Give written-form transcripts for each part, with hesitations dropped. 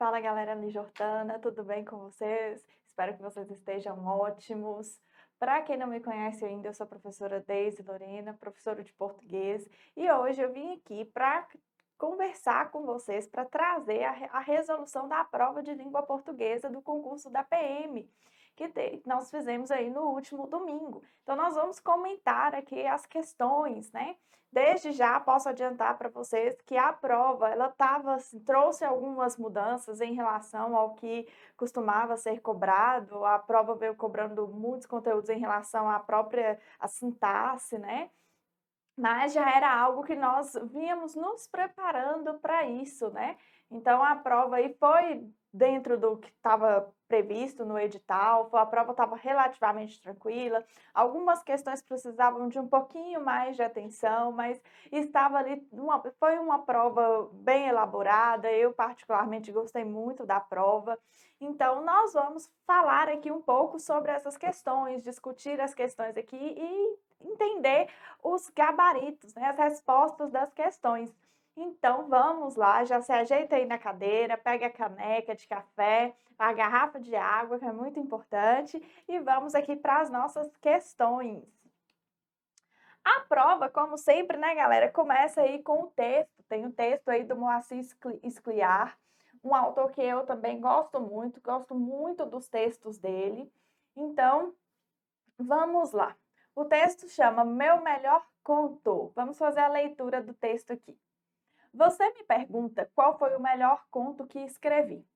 Fala galera ali Jordana, tudo bem com vocês? Espero que vocês estejam ótimos. Para quem não me conhece ainda, eu sou a professora Deise Lorena, professora de português, e hoje eu vim aqui para conversar com vocês, para trazer a resolução da prova de língua portuguesa do concurso da PM, nós fizemos aí no último domingo. Então, nós vamos comentar aqui as questões, né? Desde já posso adiantar para vocês que a prova ela trouxe algumas mudanças em relação ao que costumava ser cobrado. A prova veio cobrando muitos conteúdos em relação à própria sintaxe, né? Mas já era algo que nós vínhamos nos preparando para isso, né. Então a prova aí foi dentro do que estava previsto no edital, a prova estava relativamente tranquila, algumas questões precisavam de um pouquinho mais de atenção, mas estava ali foi uma prova bem elaborada, eu particularmente gostei muito da prova. Então nós vamos falar aqui um pouco sobre essas questões, discutir as questões aqui e entender os gabaritos, né, as respostas das questões. Então vamos lá, já se ajeita aí na cadeira, pega a caneca de café, a garrafa de água, que é muito importante, e vamos aqui para as nossas questões. A prova, como sempre, né, galera, começa aí com o texto. Tem o texto aí do Moacir Scliar, um autor que eu também gosto muito dos textos dele. Então, vamos lá. O texto chama Meu Melhor Conto. Vamos fazer a leitura do texto aqui. Você me pergunta qual foi o melhor conto que escrevi.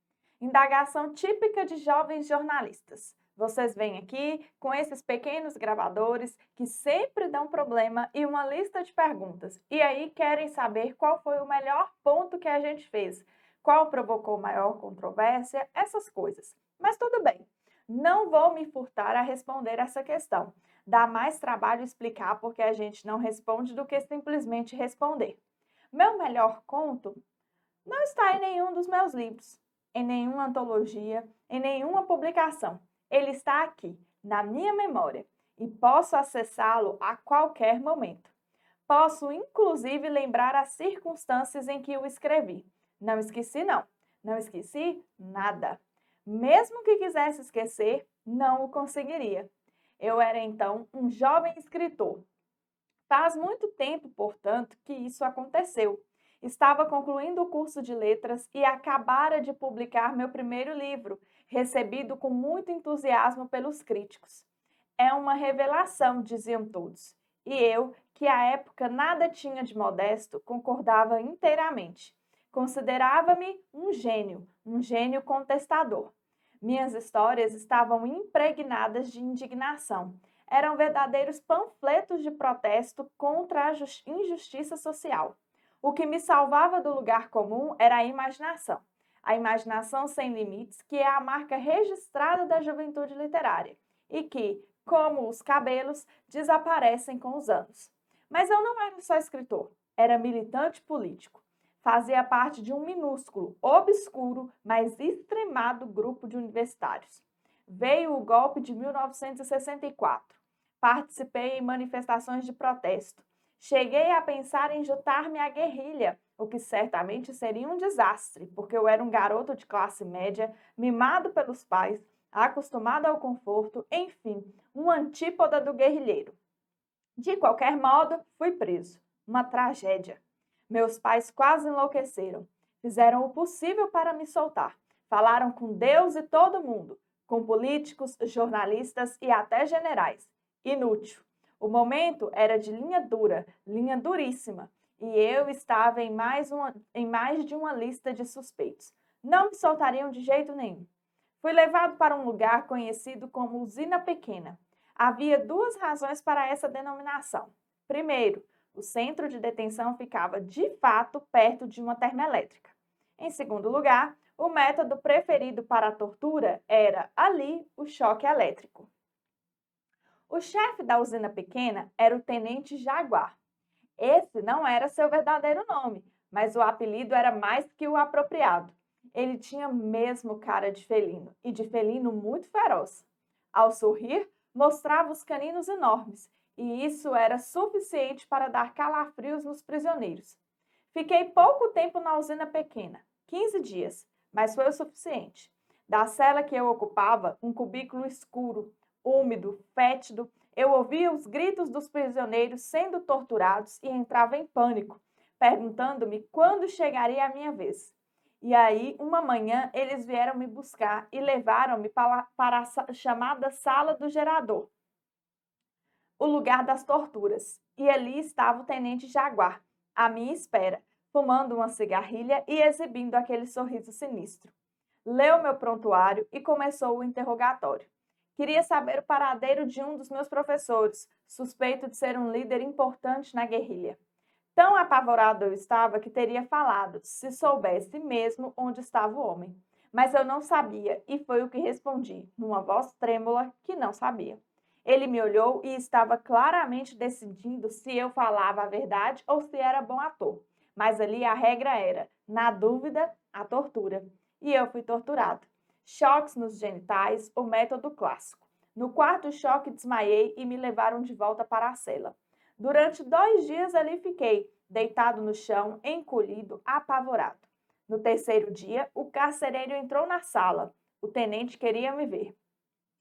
Indagação típica de jovens jornalistas. Vocês vêm aqui com esses pequenos gravadores que sempre dão problema e uma lista de perguntas. E aí querem saber qual foi o melhor ponto que a gente fez, qual provocou maior controvérsia, essas coisas. Mas tudo bem, não vou me furtar a responder essa questão. Dá mais trabalho explicar porque a gente não responde do que simplesmente responder. Meu melhor conto não está em nenhum dos meus livros, em nenhuma antologia, em nenhuma publicação. Ele está aqui, na minha memória, e posso acessá-lo a qualquer momento. Posso, inclusive, lembrar as circunstâncias em que o escrevi. Não esqueci, não. Não esqueci nada. Mesmo que quisesse esquecer, não o conseguiria. Eu era então um jovem escritor. Faz muito tempo, portanto, que isso aconteceu. Estava concluindo o curso de letras e acabara de publicar meu primeiro livro, recebido com muito entusiasmo pelos críticos. É uma revelação, diziam todos. E eu, que à época nada tinha de modesto, concordava inteiramente. Considerava-me um gênio contestador. Minhas histórias estavam impregnadas de indignação. Eram verdadeiros panfletos de protesto contra a injustiça social. O que me salvava do lugar comum era a imaginação sem limites, que é a marca registrada da juventude literária e que, como os cabelos, desaparecem com os anos. Mas eu não era só escritor, era militante político. Fazia parte de um minúsculo, obscuro, mas extremado grupo de universitários. Veio o golpe de 1964. Participei em manifestações de protesto. Cheguei a pensar em juntar-me à guerrilha, o que certamente seria um desastre, porque eu era um garoto de classe média, mimado pelos pais, acostumado ao conforto, enfim, um antípoda do guerrilheiro. De qualquer modo, fui preso. Uma tragédia. Meus pais quase enlouqueceram. Fizeram o possível para me soltar. Falaram com Deus e todo mundo, com políticos, jornalistas e até generais. Inútil. O momento era de linha dura, linha duríssima, e eu estava em mais de uma lista de suspeitos. Não me soltariam de jeito nenhum. Fui levado para um lugar conhecido como Usina Pequena. Havia duas razões para essa denominação. Primeiro, o centro de detenção ficava de fato perto de uma termoelétrica. Em segundo lugar, o método preferido para a tortura era, ali, o choque elétrico. O chefe da usina pequena era o Tenente Jaguar. Esse não era seu verdadeiro nome, mas o apelido era mais que o apropriado. Ele tinha mesmo cara de felino, e de felino muito feroz. Ao sorrir, mostrava os caninos enormes, e isso era suficiente para dar calafrios nos prisioneiros. Fiquei pouco tempo na usina pequena, 15 dias, mas foi o suficiente. Da cela que eu ocupava, um cubículo escuro, úmido, fétido, eu ouvia os gritos dos prisioneiros sendo torturados e entrava em pânico, perguntando-me quando chegaria a minha vez. E aí, uma manhã, eles vieram me buscar e levaram-me para a chamada sala do gerador, o lugar das torturas. E ali estava o tenente Jaguar, à minha espera, fumando uma cigarrilha e exibindo aquele sorriso sinistro. Leu meu prontuário e começou o interrogatório. Queria saber o paradeiro de um dos meus professores, suspeito de ser um líder importante na guerrilha. Tão apavorado eu estava que teria falado, se soubesse mesmo onde estava o homem. Mas eu não sabia, e foi o que respondi, numa voz trêmula, que não sabia. Ele me olhou e estava claramente decidindo se eu falava a verdade ou se era bom ator. Mas ali a regra era, na dúvida, a tortura. E eu fui torturado. Choques nos genitais, o método clássico. No quarto choque desmaiei e me levaram de volta para a cela. Durante 2 dias ali fiquei, deitado no chão, encolhido, apavorado. No terceiro dia, o carcereiro entrou na sala. O tenente queria me ver.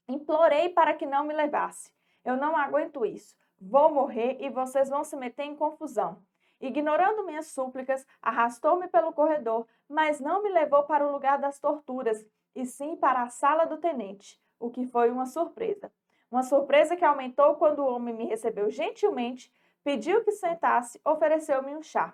Implorei para que não me levasse. Eu não aguento isso. Vou morrer e vocês vão se meter em confusão. Ignorando minhas súplicas, arrastou-me pelo corredor, mas não me levou para o lugar das torturas, e sim para a sala do tenente, o que foi uma surpresa. Uma surpresa que aumentou quando o homem me recebeu gentilmente, pediu que sentasse, ofereceu-me um chá.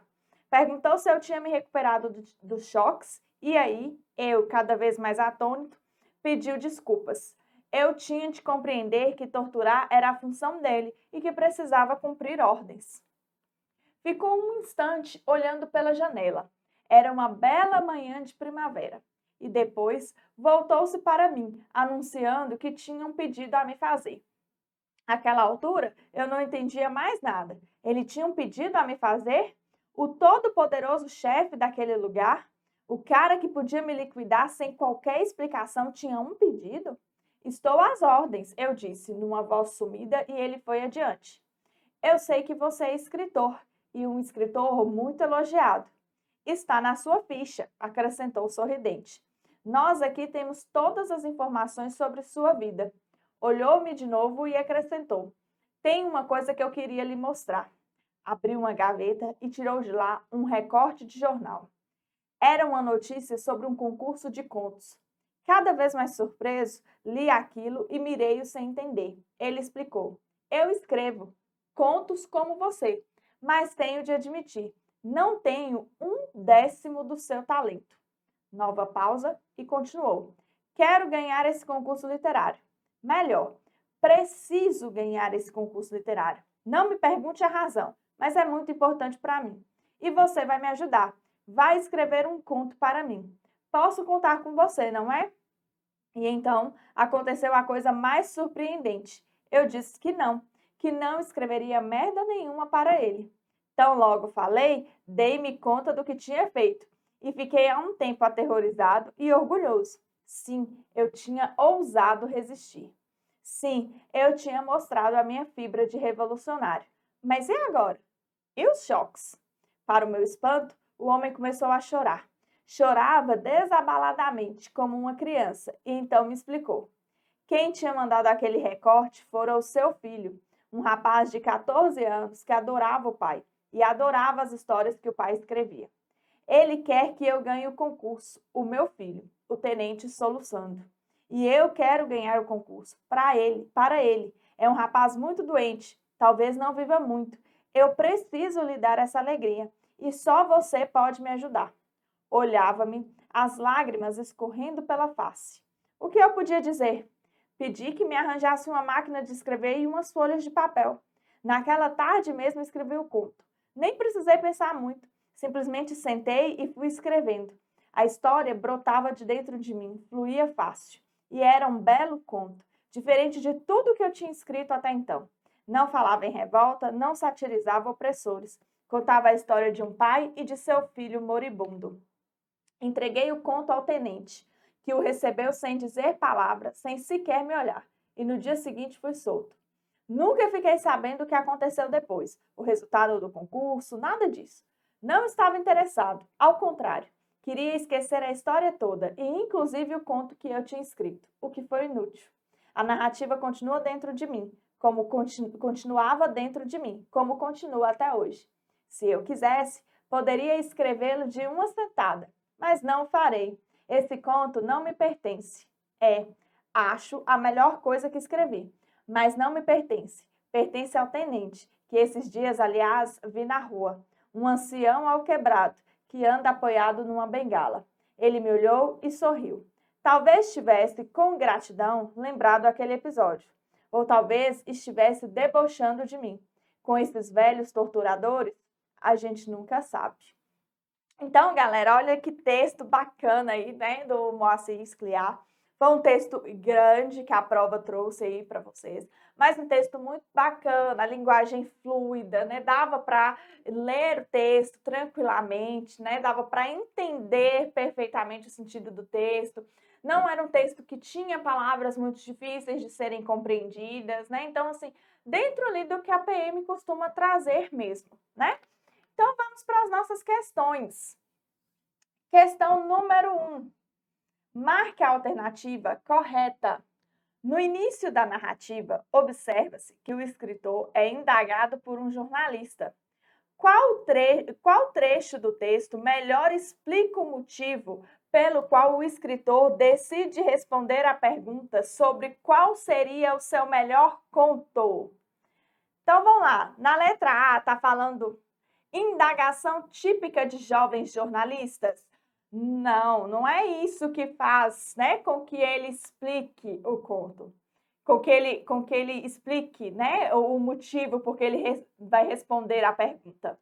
Perguntou se eu tinha me recuperado dos choques, e aí, eu, cada vez mais atônito, pediu desculpas. Eu tinha de compreender que torturar era a função dele e que precisava cumprir ordens. Ficou um instante olhando pela janela. Era uma bela manhã de primavera. E depois voltou-se para mim, anunciando que tinha um pedido a me fazer. Àquela altura, eu não entendia mais nada. Ele tinha um pedido a me fazer? O todo-poderoso chefe daquele lugar? O cara que podia me liquidar sem qualquer explicação tinha um pedido? Estou às ordens, eu disse, numa voz sumida, e ele foi adiante. Eu sei que você é escritor, e um escritor muito elogiado. Está na sua ficha, acrescentou sorridente. Nós aqui temos todas as informações sobre sua vida. Olhou-me de novo e acrescentou: tem uma coisa que eu queria lhe mostrar. Abriu uma gaveta e tirou de lá um recorte de jornal. Era uma notícia sobre um concurso de contos. Cada vez mais surpreso, li aquilo e mirei-o sem entender. Ele explicou: eu escrevo contos como você, mas tenho de admitir, não tenho 1/10 do seu talento. Nova pausa e continuou. Quero ganhar esse concurso literário. Melhor, preciso ganhar esse concurso literário. Não me pergunte a razão, mas é muito importante para mim. E você vai me ajudar. Vai escrever um conto para mim. Posso contar com você, não é? E então aconteceu a coisa mais surpreendente. Eu disse que não escreveria merda nenhuma para ele. Tão logo falei, dei-me conta do que tinha feito e fiquei há um tempo aterrorizado e orgulhoso. Sim, eu tinha ousado resistir. Sim, eu tinha mostrado a minha fibra de revolucionário. Mas e agora? E os choques? Para o meu espanto, o homem começou a chorar. Chorava desabaladamente, como uma criança, e então me explicou. Quem tinha mandado aquele recorte fora o seu filho, um rapaz de 14 anos que adorava o pai e adorava as histórias que o pai escrevia. Ele quer que eu ganhe o concurso, o meu filho, o tenente soluçando. E eu quero ganhar o concurso, para ele. É um rapaz muito doente, talvez não viva muito. Eu preciso lhe dar essa alegria e só você pode me ajudar. Olhava-me, as lágrimas escorrendo pela face. O que eu podia dizer? Pedi que me arranjasse uma máquina de escrever e umas folhas de papel. Naquela tarde mesmo escrevi o conto. Nem precisei pensar muito. Simplesmente sentei e fui escrevendo. A história brotava de dentro de mim, fluía fácil. E era um belo conto, diferente de tudo que eu tinha escrito até então. Não falava em revolta, não satirizava opressores. Contava a história de um pai e de seu filho moribundo. Entreguei o conto ao tenente, que o recebeu sem dizer palavra, sem sequer me olhar, e no dia seguinte fui solto. Nunca fiquei sabendo o que aconteceu depois, o resultado do concurso, nada disso. Não estava interessado, ao contrário, Queria esquecer a história toda, e inclusive o conto que eu tinha escrito, o que foi inútil. A narrativa continua dentro de mim, como continuava dentro de mim, como continua até hoje. Se eu quisesse, poderia escrevê-lo de uma sentada, mas não farei. Esse conto não me pertence. Acho a melhor coisa que escrevi, mas não me pertence. Pertence ao tenente, que esses dias, aliás, vi na rua. Um ancião alquebrado, que anda apoiado numa bengala. Ele me olhou e sorriu. Talvez tivesse, com gratidão, lembrado aquele episódio. Ou talvez estivesse debochando de mim. Com esses velhos torturadores, a gente nunca sabe. Então, galera, olha que texto bacana aí, né, do Moacir Scliar. Foi um texto grande que a prova trouxe aí para vocês, mas um texto muito bacana, a linguagem fluida, né? Dava para ler o texto tranquilamente, né? Dava para entender perfeitamente o sentido do texto. Não era um texto que tinha palavras muito difíceis de serem compreendidas, né? Então, assim, dentro ali do que a PM costuma trazer mesmo, né? Então, vamos para as nossas questões. Questão número 1. Marque a alternativa correta. No início da narrativa, observa-se que o escritor é indagado por um jornalista. Qual trecho do texto melhor explica o motivo pelo qual o escritor decide responder à pergunta sobre qual seria o seu melhor conto? Então, vamos lá. Na letra A, está falando indagação típica de jovens jornalistas? Não, não é isso que faz, né, com que ele explique o conto, com que ele explique, né, o motivo porque ele vai responder à pergunta.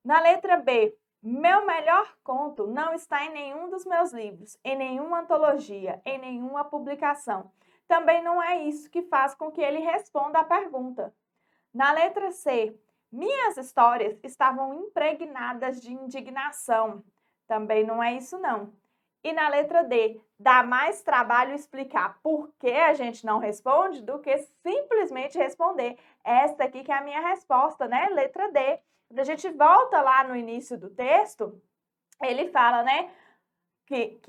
Na letra B, meu melhor conto não está em nenhum dos meus livros, em nenhuma antologia, em nenhuma publicação. Também não é isso que faz com que ele responda à pergunta. Na letra C, minhas histórias estavam impregnadas de indignação. Também não é isso, não. E na letra D, dá mais trabalho explicar por que a gente não responde do que simplesmente responder. Essa aqui que é a minha resposta, né? Letra D. Quando a gente volta lá no início do texto, ele fala, né? Que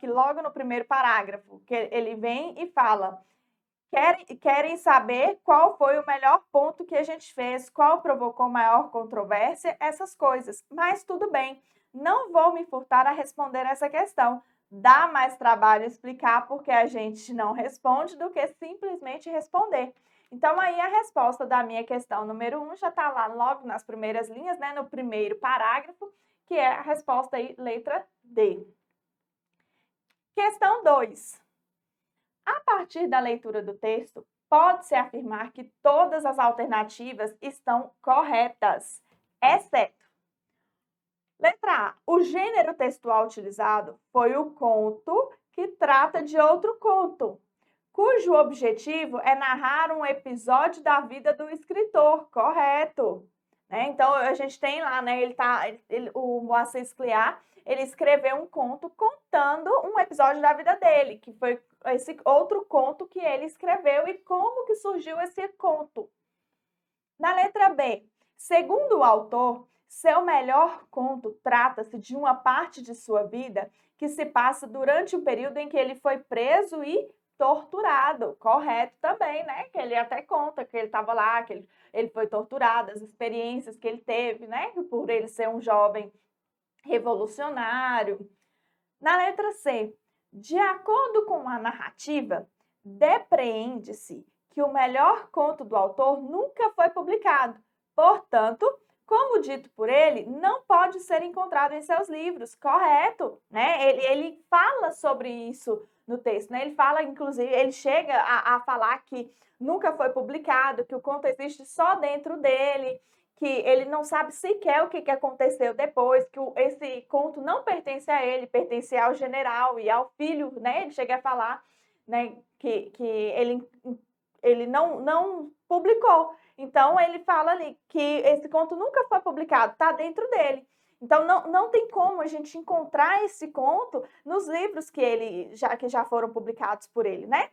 logo no primeiro parágrafo, que ele vem e fala: querem saber qual foi o melhor ponto que a gente fez, qual provocou maior controvérsia, essas coisas. Mas tudo bem, não vou me furtar a responder essa questão. Dá mais trabalho explicar porque a gente não responde do que simplesmente responder. Então, aí a resposta da minha questão número 1 já está lá logo nas primeiras linhas, né, no primeiro parágrafo, que é a resposta aí, letra D. Questão 2. A partir da leitura do texto, pode-se afirmar que todas as alternativas estão corretas, exceto. Letra A. O gênero textual utilizado foi o conto que trata de outro conto, cujo objetivo é narrar um episódio da vida do escritor, correto. Né? Então, a gente tem lá, né, o Moacir Scliar, ele escreveu um conto contando um episódio da vida dele, que foi esse outro conto que ele escreveu e como que surgiu esse conto. Na letra B, segundo o autor, seu melhor conto trata-se de uma parte de sua vida que se passa durante o período em que ele foi preso e torturado. Correto também, né? Que ele até conta que ele estava lá, que ele foi torturado, as experiências que ele teve, né? Por ele ser um jovem revolucionário. Na letra C, de acordo com a narrativa, depreende-se que o melhor conto do autor nunca foi publicado. Portanto, como dito por ele, não pode ser encontrado em seus livros. Correto, né? Ele fala sobre isso no texto, né? Ele fala, inclusive, ele chega a falar que nunca foi publicado, que o conto existe só dentro dele, que ele não sabe sequer o que aconteceu depois, que esse conto não pertence a ele, pertence ao general e ao filho, né? Ele chega a falar, né, que ele não publicou. Então, ele fala ali que esse conto nunca foi publicado, está dentro dele. Então, não tem como a gente encontrar esse conto nos livros que já foram publicados por ele, né?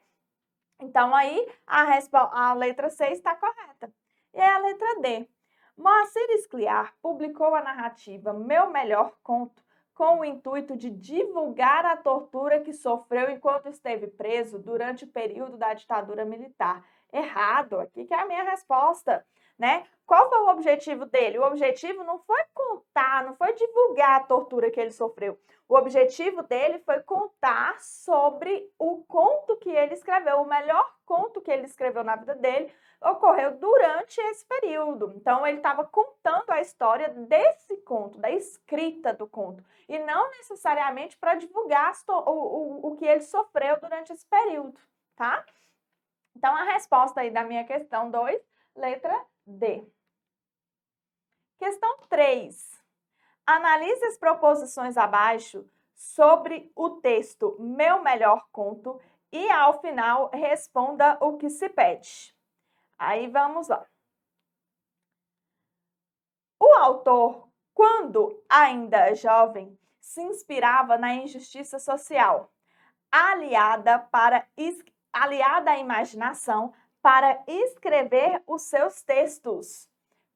Então, aí, a letra C está correta. E a letra D. Moacir Scliar publicou a narrativa Meu Melhor Conto com o intuito de divulgar a tortura que sofreu enquanto esteve preso durante o período da ditadura militar. Errado, aqui que é a minha resposta, né? Qual foi o objetivo dele? O objetivo não foi contar, não foi divulgar a tortura que ele sofreu. O objetivo dele foi contar sobre o conto que ele escreveu, o melhor conto que ele escreveu na vida dele, ocorreu durante esse período. Então, ele estava contando a história desse conto, da escrita do conto, e não necessariamente para divulgar o que ele sofreu durante esse período, tá? Então, a resposta aí da minha questão 2, letra D. Questão 3. Analise as proposições abaixo sobre o texto Meu Melhor Conto e, ao final, responda o que se pede. Aí vamos lá. O autor, quando ainda jovem, se inspirava na injustiça social, aliada à imaginação para escrever os seus textos.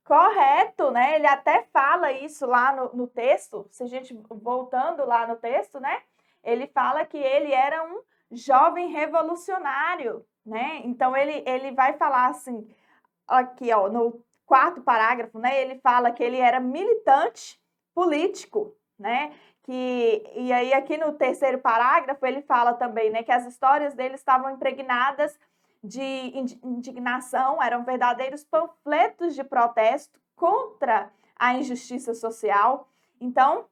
Correto, né? Ele até fala isso lá no texto, se a gente voltando lá no texto, né? Ele fala que ele era um jovem revolucionário, né? Então, ele vai falar assim, aqui, ó, no 4º parágrafo, né? Ele fala que ele era militante político, né? E aí, aqui no 3º parágrafo, ele fala também, né, que as histórias dele estavam impregnadas de indignação, eram verdadeiros panfletos de protesto contra a injustiça social. Então,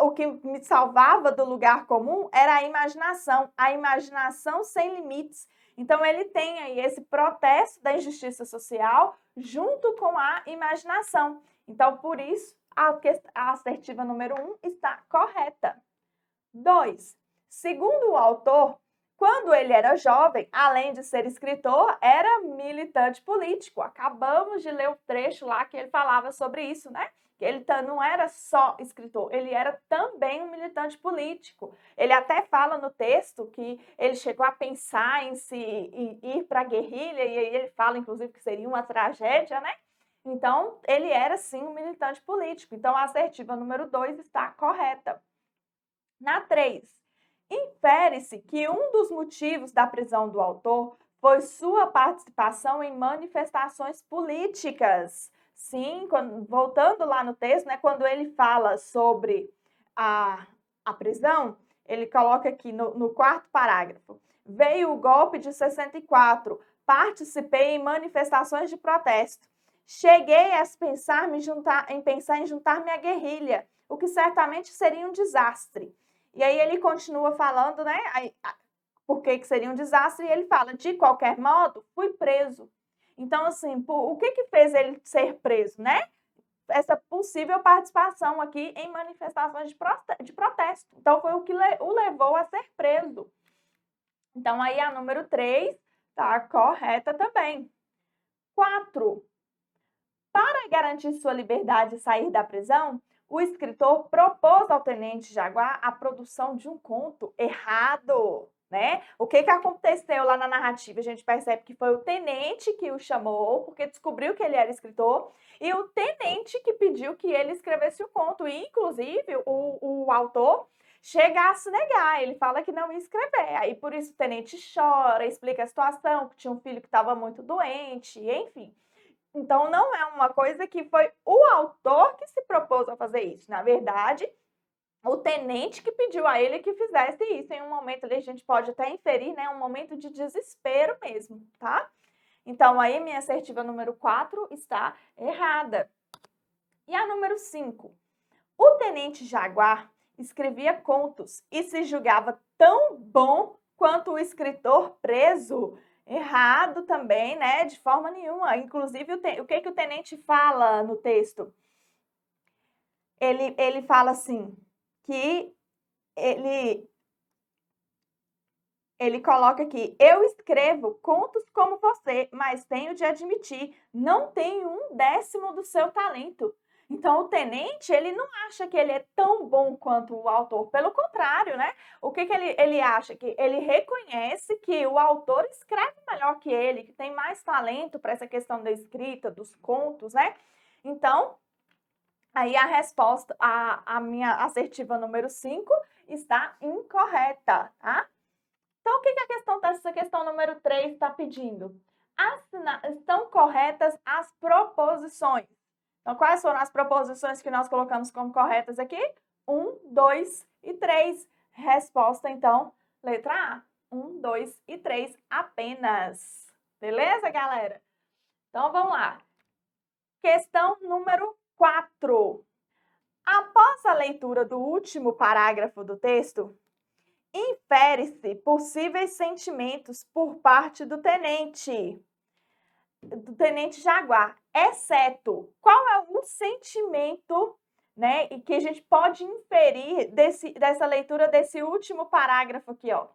o que me salvava do lugar comum era a imaginação sem limites. Então, ele tem aí esse protesto da injustiça social junto com a imaginação. Então, por isso, a assertiva número 1 está correta. 2. Segundo o autor, quando ele era jovem, além de ser escritor, era militante político. Acabamos de ler o trecho lá que ele falava sobre isso, né? Que ele não era só escritor, ele era também um militante político. Ele até fala no texto que ele chegou a pensar em ir para a guerrilha, e aí ele fala, inclusive, que seria uma tragédia, né? Então, ele era, sim, um militante político. Então, a assertiva número 2 está correta. Na 3, infere-se que um dos motivos da prisão do autor foi sua participação em manifestações políticas. Sim, voltando lá no texto, né, quando ele fala sobre a prisão, ele coloca aqui no 4º parágrafo. Veio o golpe de 64, participei em manifestações de protesto. Cheguei a pensar em juntar-me à guerrilha, o que certamente seria um desastre. E aí ele continua falando, né, por que seria um desastre, e ele fala, de qualquer modo, fui preso. Então, assim, o que fez ele ser preso, né? Essa possível participação aqui em manifestações de protesto. Então, foi o que o levou a ser preso. Então, aí a número 3 está correta também. 4. Para garantir sua liberdade e sair da prisão, o escritor propôs ao Tenente Jaguar a produção de um conto. Errado, né? O que aconteceu lá na narrativa? A gente percebe que foi o tenente que o chamou, porque descobriu que ele era escritor, e o tenente que pediu que ele escrevesse o conto. E, inclusive, o autor chega a se negar, ele fala que não ia escrever. Aí, por isso, o tenente chora, explica a situação, que tinha um filho que estava muito doente, enfim. Então, não é uma coisa que foi o autor que se propôs a fazer isso. Na verdade, o tenente que pediu a ele que fizesse isso. Em um momento ali, a gente pode até inferir, né, um momento de desespero mesmo, tá? Então, aí minha assertiva número 4 está errada. E a número 5. O Tenente Jaguar escrevia contos e se julgava tão bom quanto o escritor preso. Errado também, né? De forma nenhuma. Inclusive, o que o tenente fala no texto? Ele fala assim, que ele coloca aqui, eu escrevo contos como você, mas tenho de admitir, não tenho 1/10 do seu talento. Então, o tenente, ele não acha que ele é tão bom quanto o autor, pelo contrário, né? O que ele acha? Que ele reconhece que o autor escreve melhor que ele, que tem mais talento para essa questão da escrita, dos contos, né? Então, aí a resposta, a minha assertiva número 5 está incorreta, tá? Então, o que essa questão número 3 está pedindo? Estão corretas as proposições. Então, quais foram as proposições que nós colocamos como corretas aqui? 1, 2 e 3. Resposta, então, letra A. 1, 2 e 3 apenas. Beleza, galera? Então, vamos lá. Questão número 4. Após a leitura do último parágrafo do texto, infere-se possíveis sentimentos por parte do tenente Jaguar, exceto qual é o sentimento, né, e que a gente pode inferir dessa leitura desse último parágrafo aqui, ó.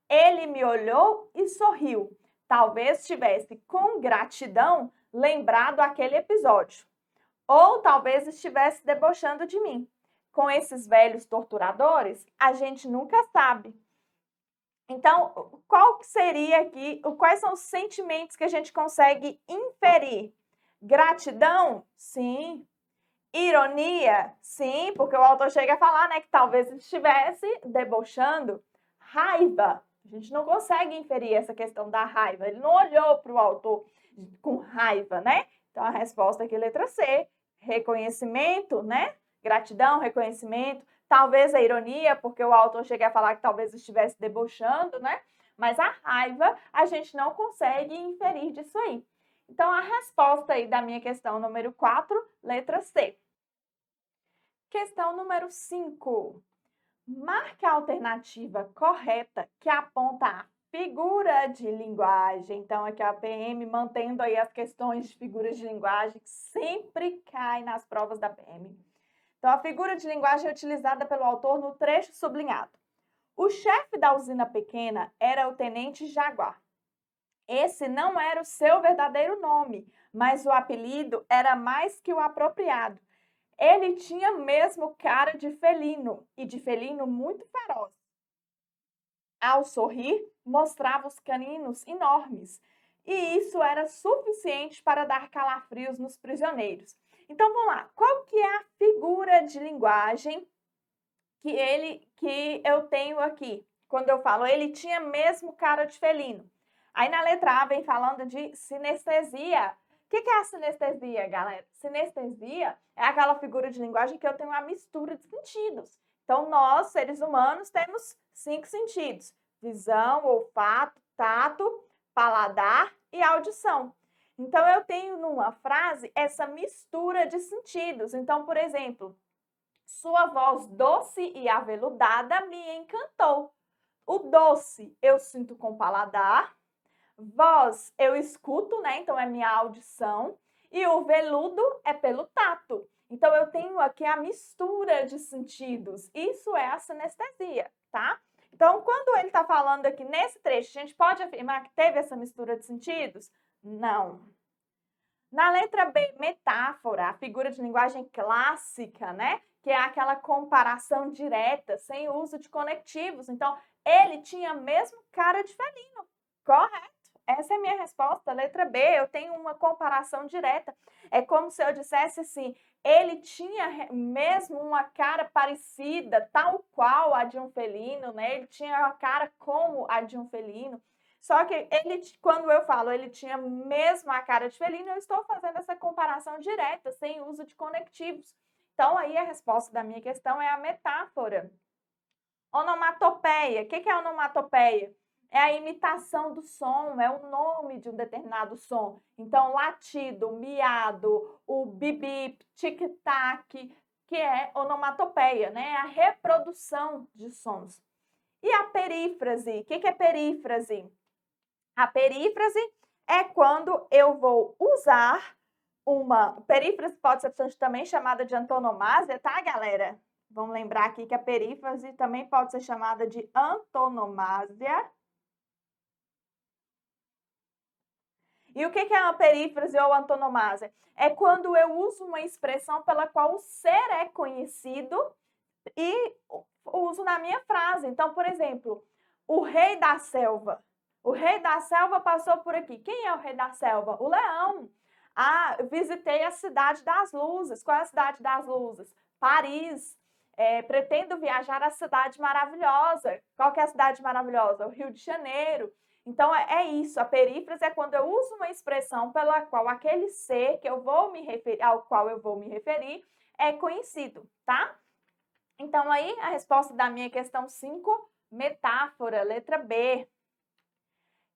Ele me olhou e sorriu. Talvez tivesse com gratidão lembrado aquele episódio. Ou talvez estivesse debochando de mim. Com esses velhos torturadores, a gente nunca sabe. Então, qual seria aqui, quais são os sentimentos que a gente consegue inferir? Gratidão? Sim. Ironia? Sim, porque o autor chega a falar, né, que talvez estivesse debochando. Raiva? A gente não consegue inferir essa questão da raiva. Ele não olhou para o autor com raiva, né? Então, a resposta aqui é letra C. Reconhecimento, né? Gratidão, reconhecimento. Talvez a ironia, porque o autor chega a falar que talvez estivesse debochando, né? Mas a raiva a gente não consegue inferir disso aí. Então, a resposta aí da minha questão número 4, letra C. Questão número 5. Marque a alternativa correta que aponta a figura de linguagem. Então, aqui a PM mantendo aí as questões de figuras de linguagem que sempre cai nas provas da PM. Então, a figura de linguagem é utilizada pelo autor no trecho sublinhado. O chefe da usina pequena era o tenente Jaguar. Esse não era o seu verdadeiro nome, mas o apelido era mais que o apropriado. Ele tinha mesmo cara de felino, e de felino muito feroz. Ao sorrir, mostrava os caninos enormes, e isso era suficiente para dar calafrios nos prisioneiros. Então, vamos lá. Qual que é a figura de linguagem que eu tenho aqui? Quando eu falo, ele tinha mesmo cara de felino. Aí, na letra A, vem falando de sinestesia. O que é a sinestesia, galera? Sinestesia é aquela figura de linguagem que eu tenho uma mistura de sentidos. Então, nós, seres humanos, temos 5 sentidos: visão, olfato, tato, paladar e audição. Então, eu tenho numa frase essa mistura de sentidos. Então, por exemplo, sua voz doce e aveludada me encantou. O doce eu sinto com o paladar, voz eu escuto, né? Então é minha audição. E o veludo é pelo tato. Então eu tenho aqui a mistura de sentidos. Isso é a sinestesia, tá? Então, quando ele está falando aqui nesse trecho, a gente pode afirmar que teve essa mistura de sentidos? Não. Na letra B, metáfora, a figura de linguagem clássica, né? Que é aquela comparação direta, sem uso de conectivos. Então, ele tinha mesmo cara de felino. Correto? Essa é a minha resposta. Letra B, eu tenho uma comparação direta. É como se eu dissesse assim, ele tinha mesmo uma cara parecida, tal qual a de um felino, né? Ele tinha uma cara como a de um felino. Só que ele, quando eu falo ele tinha mesmo a cara de felino, eu estou fazendo essa comparação direta, sem uso de conectivos. Então, aí a resposta da minha questão é a metáfora. Onomatopeia. O que é onomatopeia? É a imitação do som, é o nome de um determinado som. Então, latido, miado, o bip-bip, tic-tac, que é onomatopeia, né? É a reprodução de sons. E a perífrase? O que é perífrase? A perífrase é quando eu vou usar uma... Perífrase pode ser também chamada de antonomásia, tá, galera? Vamos lembrar aqui que a perífrase também pode ser chamada de antonomásia. E o que é uma perífrase ou antonomásia? É quando eu uso uma expressão pela qual o ser é conhecido e uso na minha frase. Então, por exemplo, o rei da selva. O rei da selva passou por aqui. Quem é o rei da selva? O leão. Ah, visitei a cidade das luzes. Qual é a cidade das luzes? Paris. Pretendo viajar à cidade maravilhosa. Qual que é a cidade maravilhosa? O Rio de Janeiro. Então, é isso. A perífrase é quando eu uso uma expressão pela qual aquele ser que eu vou me referir, ao qual eu vou me referir é conhecido, tá? Então, aí, a resposta da minha questão 5, metáfora, letra B.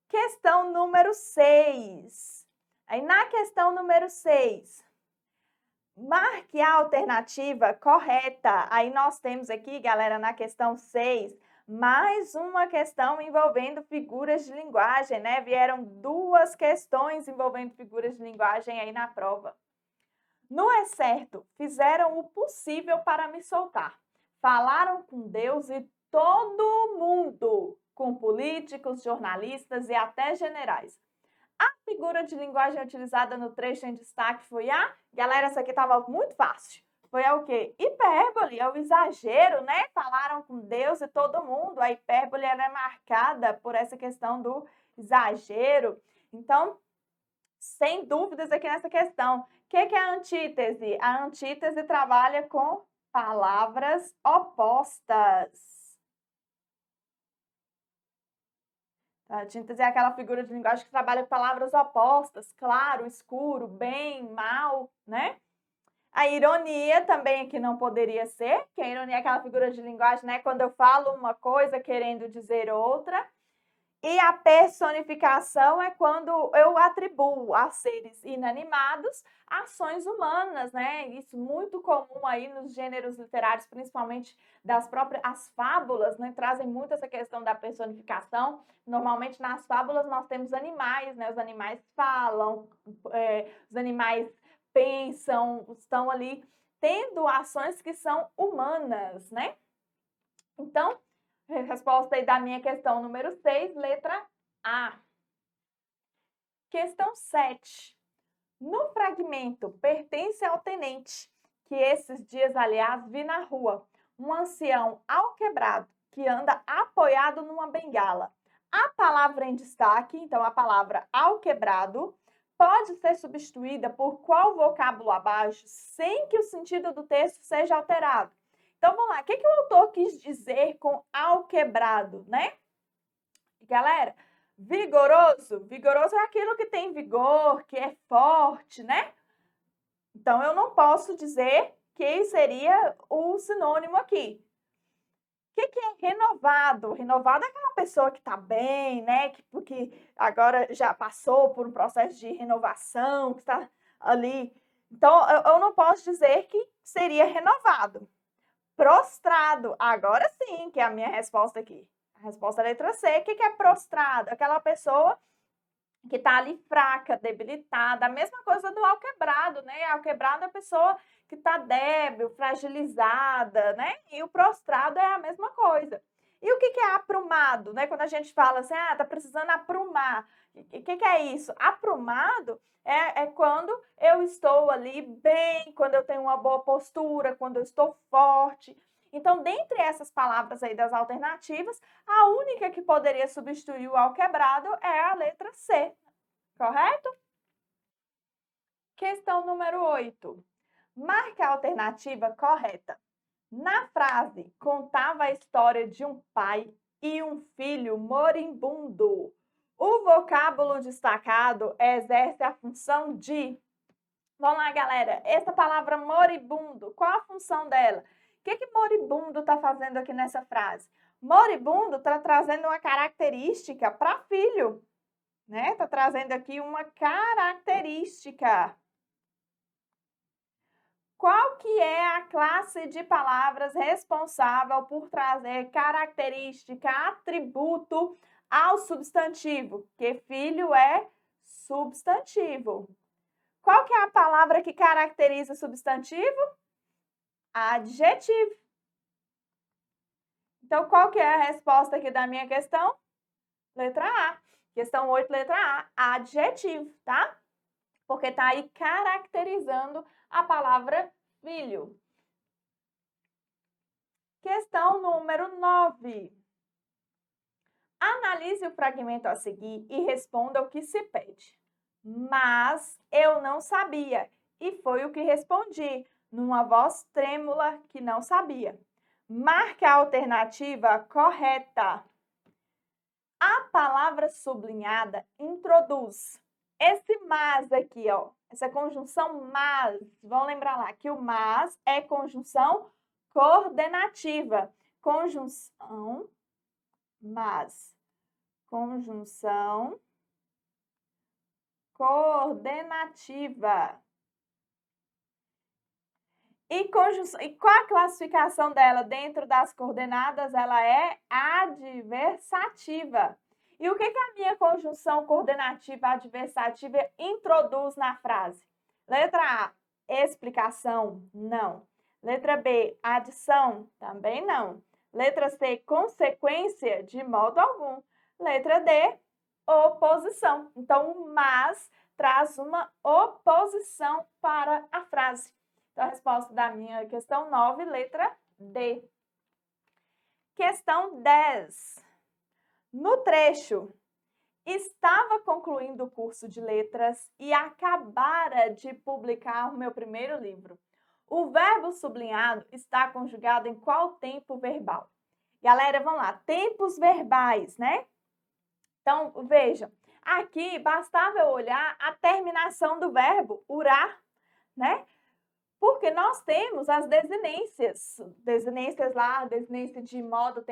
Questão número 6. Aí, na questão número 6, marque a alternativa correta. Aí, nós temos aqui, galera, na questão 6, mais uma questão envolvendo figuras de linguagem, né? Vieram 2 questões envolvendo figuras de linguagem aí na prova. No é certo, fizeram o possível para me soltar. Falaram com Deus e todo mundo, com políticos, jornalistas e até generais. A figura de linguagem utilizada no trecho em destaque foi a... Galera, essa aqui estava muito fácil. Foi a o quê? Hipérbole, é o exagero, né? Falaram com Deus e todo mundo. A hipérbole era marcada por essa questão do exagero. Então, sem dúvidas aqui nessa questão. O que é a antítese? A antítese trabalha com palavras opostas. A antítese é aquela figura de linguagem que trabalha com palavras opostas, claro, escuro, bem, mal, né? A ironia também aqui não poderia ser, que a ironia é aquela figura de linguagem, né? Quando eu falo uma coisa querendo dizer outra. E a personificação é quando eu atribuo a seres inanimados ações humanas, né? Isso muito comum aí nos gêneros literários, principalmente das próprias as fábulas, né? Trazem muito essa questão da personificação. Normalmente nas fábulas nós temos animais, né? Os animais falam, os animais pensam, estão ali tendo ações que são humanas, né? Então, resposta aí da minha questão número 6, letra A. Questão 7. No fragmento pertence ao tenente, que esses dias, aliás, vi na rua, um ancião alquebrado que anda apoiado numa bengala. A palavra em destaque, então a palavra alquebrado, pode ser substituída por qual vocábulo abaixo sem que o sentido do texto seja alterado? Então, vamos lá. O que o autor quis dizer com alquebrado, né? Galera, vigoroso. Vigoroso é aquilo que tem vigor, que é forte, né? Então, eu não posso dizer que seria o sinônimo aqui. O que é renovado? Renovado é aquela pessoa que está bem, né? Porque agora já passou por um processo de renovação, que está ali. Então, eu não posso dizer que seria renovado. Prostrado, agora sim, que é a minha resposta aqui. A resposta é a letra C. O que é prostrado? Aquela pessoa que está ali fraca, debilitada. A mesma coisa do alquebrado, né? Alquebrado é a pessoa que está débil, fragilizada, né? E o prostrado é a mesma coisa. E o que é aprumado, né? Quando a gente fala assim, tá precisando aprumar. O que é isso? Aprumado é quando eu estou ali bem, quando eu tenho uma boa postura, quando eu estou forte. Então, dentre essas palavras aí das alternativas, a única que poderia substituir o alquebrado é a letra C, correto? Questão número 8. Marque a alternativa correta. Na frase, contava a história de um pai e um filho moribundo. O vocábulo destacado exerce a função de... Vamos lá, galera. Essa palavra moribundo, qual a função dela? O que moribundo está fazendo aqui nessa frase? Moribundo está trazendo uma característica para filho, né? Está trazendo aqui uma característica. Qual que é a classe de palavras responsável por trazer característica, atributo ao substantivo? Que filho é substantivo. Qual que é a palavra que caracteriza o substantivo? Adjetivo. Então, qual que é a resposta aqui da minha questão? Letra A. Questão 8, letra A, adjetivo, tá? Porque está aí caracterizando a palavra filho. Questão número 9. Analise o fragmento a seguir e responda o que se pede. Mas eu não sabia, e foi o que respondi, numa voz trêmula que não sabia. Marque a alternativa correta. A palavra sublinhada introduz esse mas aqui, ó. Essa conjunção mas. Vamos lembrar lá que o mas é conjunção coordenativa. Conjunção mas. Conjunção coordenativa. E qual a classificação dela dentro das coordenadas? Ela é adversativa. E o que a minha conjunção coordenativa adversativa introduz na frase? Letra A, explicação? Não. Letra B, adição? Também não. Letra C, consequência? De modo algum. Letra D, oposição. Então, o mas traz uma oposição para a frase. Então, a resposta da minha questão 9, letra D. Questão 10. No trecho, estava concluindo o curso de letras e acabara de publicar o meu primeiro livro. O verbo sublinhado está conjugado em qual tempo verbal? Galera, vamos lá. Tempos verbais, né? Então, vejam. Aqui, bastava eu olhar a terminação do verbo, urar, né? Porque nós temos as desinências lá, desinência de modo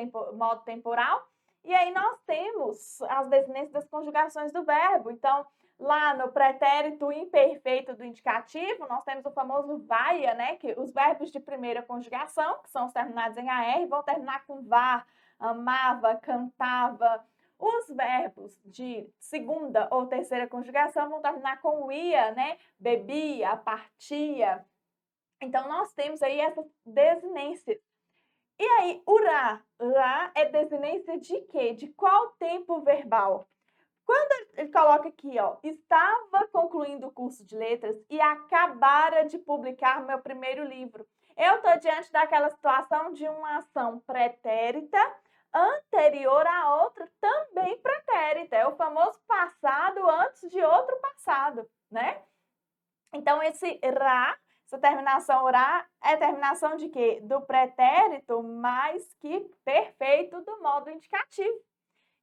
temporal, e aí nós temos as desinências das conjugações do verbo. Então, lá no pretérito imperfeito do indicativo, nós temos o famoso vaia, né? Que os verbos de primeira conjugação, que são os terminados em AR, vão terminar com var, amava, cantava. Os verbos de segunda ou terceira conjugação vão terminar com ia, né? Bebia, partia. Então, nós temos aí essas desinências. E aí, urá? Urá é desinência de quê? De qual tempo verbal? Quando ele coloca aqui, ó, estava concluindo o curso de letras e acabara de publicar meu primeiro livro. Eu estou diante daquela situação de uma ação pretérita anterior à outra, também pretérita. É o famoso passado antes de outro passado, né? Então, esse ra, essa terminação urá, é terminação de quê? Do pretérito mais que perfeito do modo indicativo.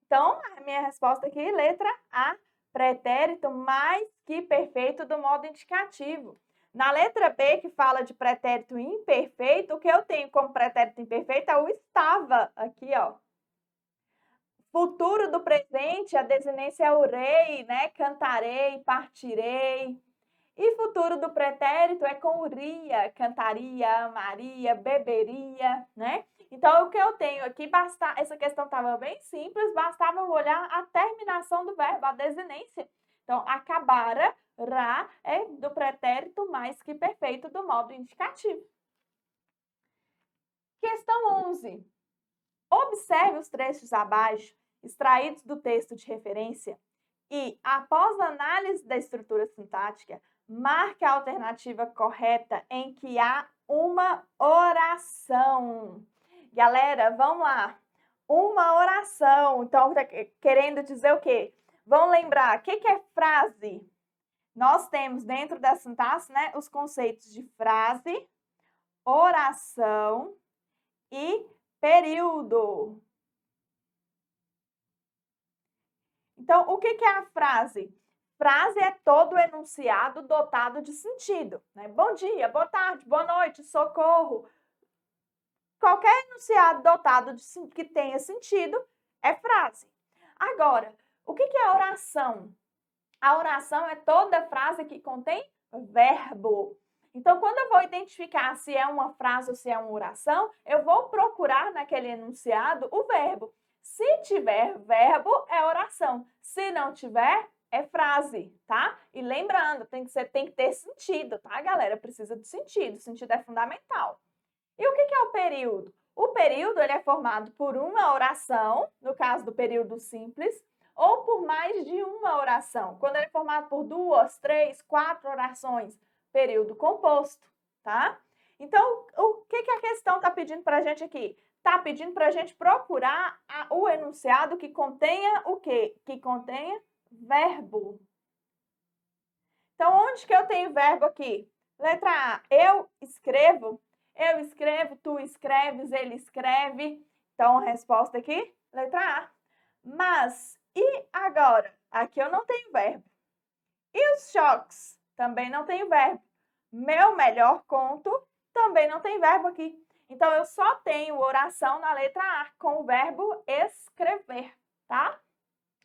Então, a minha resposta aqui, letra A, pretérito mais que perfeito do modo indicativo. Na letra B, que fala de pretérito imperfeito, o que eu tenho como pretérito imperfeito é o estava, aqui, ó. Futuro do presente, a desinência é urei, né? Cantarei, partirei. E futuro do pretérito é com uria, cantaria, amaria, beberia, né? Então, o que eu tenho aqui, essa questão estava bem simples, bastava olhar a terminação do verbo, a desinência. Então, acabara, ra, é do pretérito mais que perfeito do modo indicativo. Questão 11. Observe os trechos abaixo, extraídos do texto de referência, e, após a análise da estrutura sintática, marque a alternativa correta em que há uma oração. Galera, vamos lá. Uma oração. Então, tá querendo dizer o quê? Vamos lembrar, o que é frase? Nós temos dentro da sintaxe, né, os conceitos de frase, oração e período. Então, o que é a frase? Frase é todo enunciado dotado de sentido, né? Bom dia, boa tarde, boa noite, socorro. Qualquer enunciado dotado que tenha sentido é frase. Agora, o que é oração? A oração é toda frase que contém verbo. Então, quando eu vou identificar se é uma frase ou se é uma oração, eu vou procurar naquele enunciado o verbo. Se tiver verbo, é oração. Se não tiver, é frase, tá? E lembrando, tem que ter sentido, tá, galera? Precisa de sentido. O sentido é fundamental. E o que é o período? O período ele é formado por uma oração, no caso do período simples, ou por mais de uma oração. Quando ele é formado por 2, 3, 4 orações, período composto, tá? Então, o que a questão está pedindo para a gente aqui? Está pedindo para a gente procurar o enunciado que contenha o quê? Que contenha verbo. Então, onde que eu tenho verbo aqui? Letra A, eu escrevo, tu escreves, ele escreve. Então, a resposta aqui, letra A. Mas, e agora? Aqui eu não tenho verbo. E os choques? Também não tenho verbo. Meu melhor conto? Também não tem verbo aqui. Então, eu só tenho oração na letra A, com o verbo escrever, tá?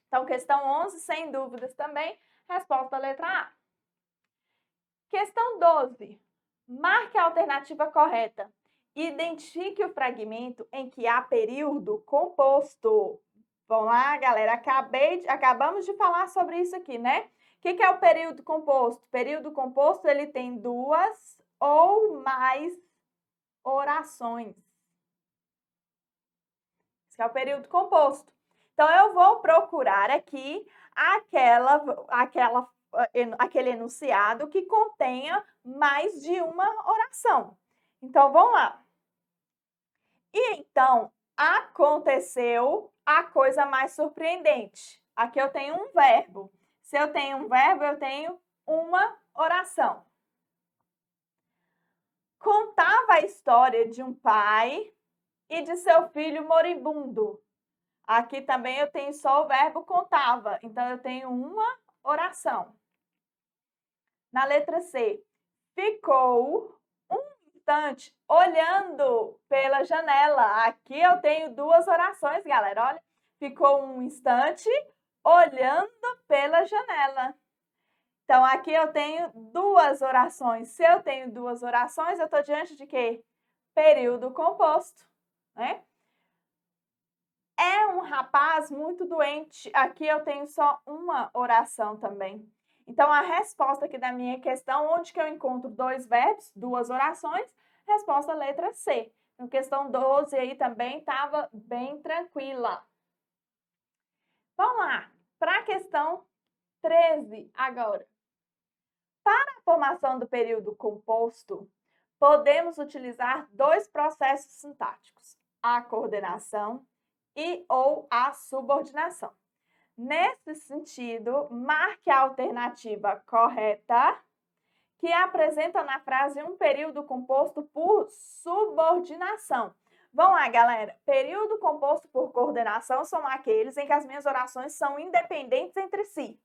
Então, questão 11, sem dúvidas também, resposta letra A. Questão 12. Marque a alternativa correta. Identifique o fragmento em que há período composto. Vamos lá, galera. Acabamos de falar sobre isso aqui, né? O que é o período composto? Período composto, ele tem 2 ou mais orações. Esse é o período composto. Então, eu vou procurar aqui aquele enunciado que contenha mais de uma oração. Então, vamos lá. E então, aconteceu a coisa mais surpreendente. Aqui eu tenho um verbo. Se eu tenho um verbo, eu tenho uma oração. Contava a história de um pai e de seu filho moribundo. Aqui também eu tenho só o verbo contava, então eu tenho uma oração. Na letra C, ficou um instante olhando pela janela. Aqui eu tenho 2 orações, galera. Olha, ficou um instante olhando pela janela. Então, aqui eu tenho 2 orações. Se eu tenho 2 orações, eu estou diante de quê? Período composto, né? É um rapaz muito doente. Aqui eu tenho só uma oração também. Então, a resposta aqui da minha questão, onde que eu encontro 2 verbos, 2 orações? Resposta letra C. Então, questão 12 aí também estava bem tranquila. Vamos lá, para a questão 13 agora. Para a formação do período composto, podemos utilizar 2 processos sintáticos, a coordenação e ou a subordinação. Nesse sentido, marque a alternativa correta que apresenta na frase um período composto por subordinação. Vamos lá, galera. Período composto por coordenação são aqueles em que as minhas orações são independentes entre si.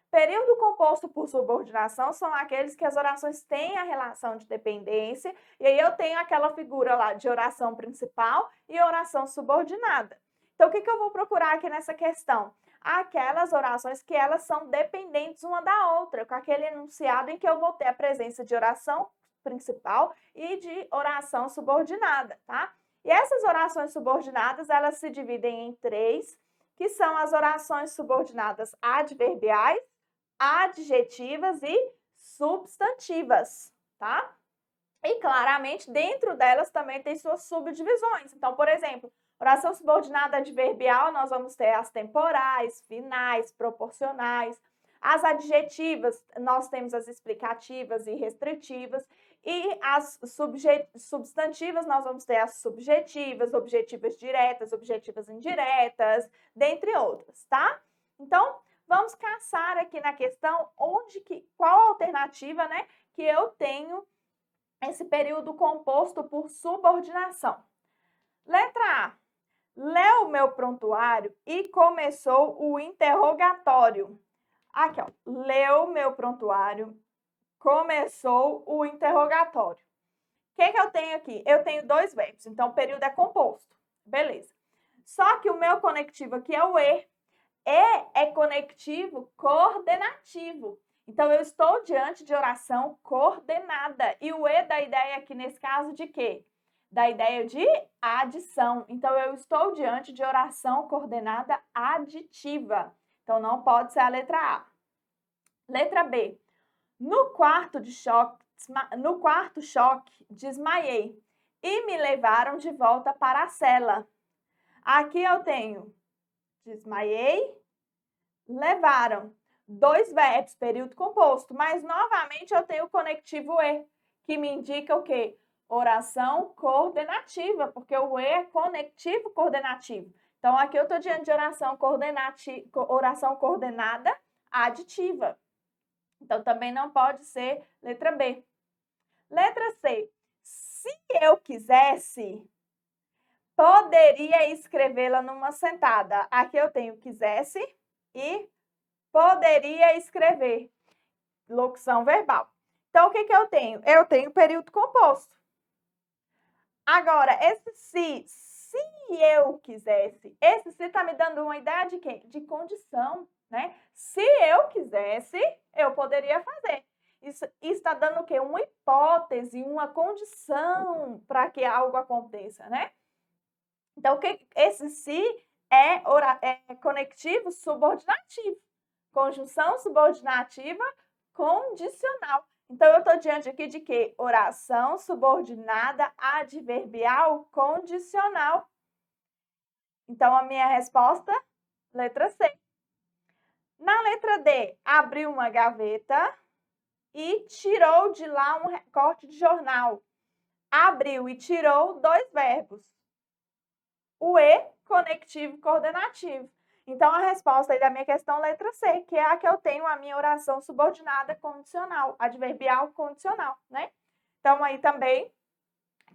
Período composto por subordinação são aqueles que as orações têm a relação de dependência, e aí eu tenho aquela figura lá de oração principal e oração subordinada. Então, o que eu vou procurar aqui nessa questão? Aquelas orações que elas são dependentes uma da outra, com aquele enunciado em que eu vou ter a presença de oração principal e de oração subordinada, tá? E essas orações subordinadas, elas se dividem em 3, que são as orações subordinadas adverbiais, adjetivas e substantivas, tá? E claramente dentro delas também tem suas subdivisões. Então, por exemplo, oração subordinada adverbial, nós vamos ter as temporais, finais, proporcionais. As adjetivas, nós temos as explicativas e restritivas. E as substantivas, nós vamos ter as subjetivas, objetivas diretas, objetivas indiretas, dentre outras, tá? Então, vamos caçar aqui na questão qual a alternativa, né, que eu tenho esse período composto por subordinação. Letra A. Leu meu prontuário e começou o interrogatório. Aqui, ó. Leu meu prontuário, começou o interrogatório. O que eu tenho aqui? Eu tenho 2 verbos, então o período é composto. Beleza. Só que o meu conectivo aqui é o E. E é conectivo coordenativo. Então, eu estou diante de oração coordenada. E o E dá ideia aqui, nesse caso, de quê? Da ideia de adição. Então, eu estou diante de oração coordenada aditiva. Então, não pode ser a letra A. Letra B. No quarto choque, desmaiei e me levaram de volta para a cela. Aqui eu tenho desmaiei levaram. Dois verbos, período composto, mas novamente eu tenho o conectivo E, que me indica o quê? Oração coordenativa, porque o E é conectivo coordenativo. Então, aqui eu estou diante de oração coordenada aditiva. Então, também não pode ser letra B. Letra C. Se eu quisesse, poderia escrevê-la numa sentada. Aqui eu tenho quisesse e poderia escrever. Locução verbal. Então, o que eu tenho? Eu tenho período composto. Agora, esse se eu quisesse, esse se está me dando uma ideia de quê? De condição, né? Se eu quisesse, eu poderia fazer. Isso está dando o quê? Uma hipótese, uma condição para que algo aconteça, né? Então, esse se é conectivo subordinativo. Conjunção subordinativa condicional. Então, eu estou diante aqui de quê? Oração subordinada adverbial condicional. Então, a minha resposta, letra C. Na letra D, abriu uma gaveta e tirou de lá um recorte de jornal. Abriu e tirou dois verbos. O E, conectivo coordenativo. Então, a resposta aí da minha questão, letra C, que é a que eu tenho a minha oração subordinada condicional, adverbial condicional, né? Então, aí também,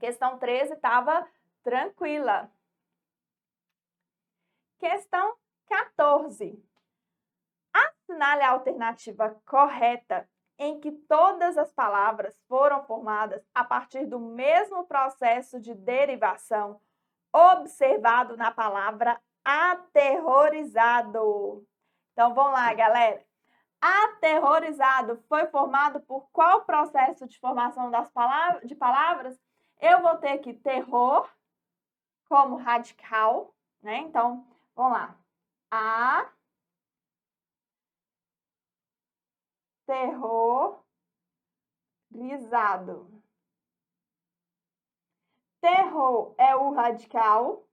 questão 13 estava tranquila. Questão 14. Assinale a alternativa correta em que todas as palavras foram formadas a partir do mesmo processo de derivação observado na palavra aterrorizado. Então, vamos lá, galera. Aterrorizado foi formado por qual processo de formação de palavras? Eu vou ter aqui terror como radical, né? Então, vamos lá. Aterrorizado. Terror é o radical.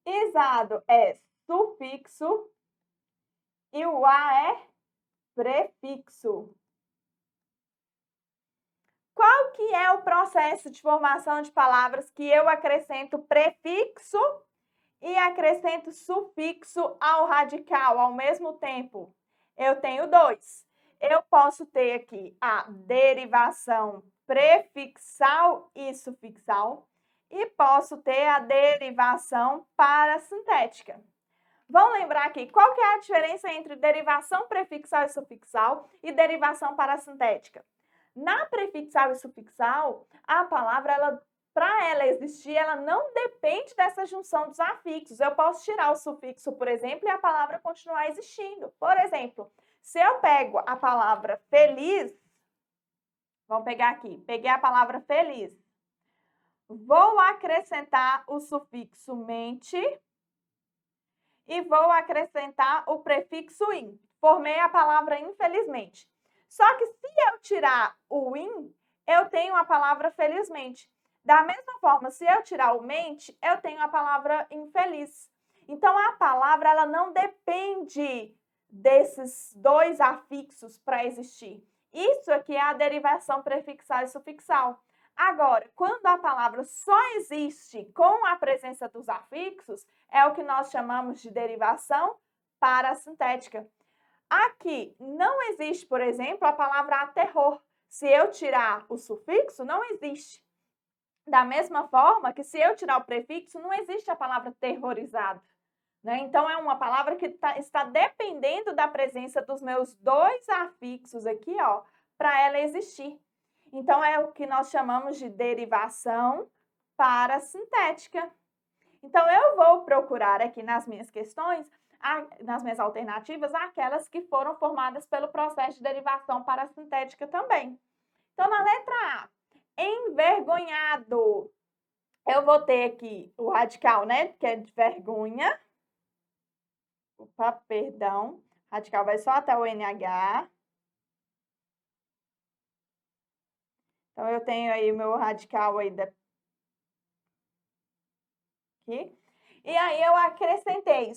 Izado é sufixo. E o A é prefixo. Qual que é o processo de formação de palavras que eu acrescento prefixo e acrescento sufixo ao radical ao mesmo tempo? Eu tenho dois. Eu posso ter aqui a derivação prefixal e sufixal e posso ter a derivação parasintética. Vamos lembrar aqui, qual que é a diferença entre derivação prefixal e sufixal e derivação parasintética? Na prefixal e sufixal, a palavra, para ela existir, ela não depende dessa junção dos afixos. Eu posso tirar o sufixo, por exemplo, e a palavra continuar existindo. Por exemplo, se eu pego a palavra feliz, vamos pegar aqui, peguei a palavra feliz, vou acrescentar o sufixo mente e vou acrescentar o prefixo in. Formei a palavra infelizmente. Só que se eu tirar o in, eu tenho a palavra felizmente. Da mesma forma, se eu tirar o mente, eu tenho a palavra infeliz. Então, a palavra ela não depende desses dois afixos para existir. Isso aqui é a derivação prefixal e sufixal. Agora, quando a palavra só existe com a presença dos afixos, é o que nós chamamos de derivação parasintética. Aqui não existe, por exemplo, a palavra terror. Se eu tirar o sufixo, não existe. Da mesma forma que se eu tirar o prefixo, não existe a palavra terrorizado. Né? Então, é uma palavra que está dependendo da presença dos meus dois afixos aqui, ó, para ela existir. Então, é o que nós chamamos de derivação parasintética. Então, eu vou procurar aqui nas minhas questões, nas minhas alternativas, aquelas que foram formadas pelo processo de derivação parasintética também. Então, na letra A, envergonhado. Eu vou ter aqui o radical, né, que é de vergonha. Opa, perdão. Radical vai só até o NH. Então, eu tenho aí o meu radical aí aqui. E aí eu acrescentei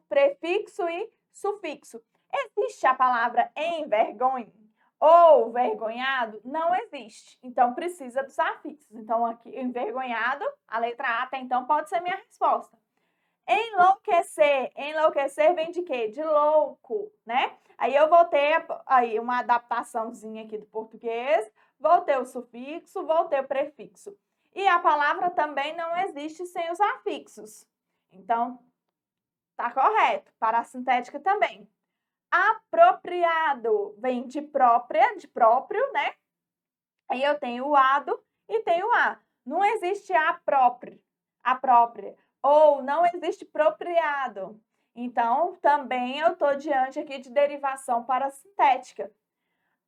prefixo e sufixo. Existe a palavra envergonhe ou vergonhado? Não existe. Então precisa dos afixos. Então aqui envergonhado, a letra A até então pode ser minha resposta. Enlouquecer. Enlouquecer vem de quê? De louco, né? Aí eu vou ter aí uma adaptaçãozinha aqui do português, vou ter o sufixo, vou ter o prefixo. E a palavra também não existe sem os afixos. Então, tá correto. Para a sintética também. Apropriado vem de própria, de próprio, né? Aí eu tenho o ado e tenho o a. Não existe a própria, ou não existe propriado. Então, também eu estou diante aqui de derivação parasintética.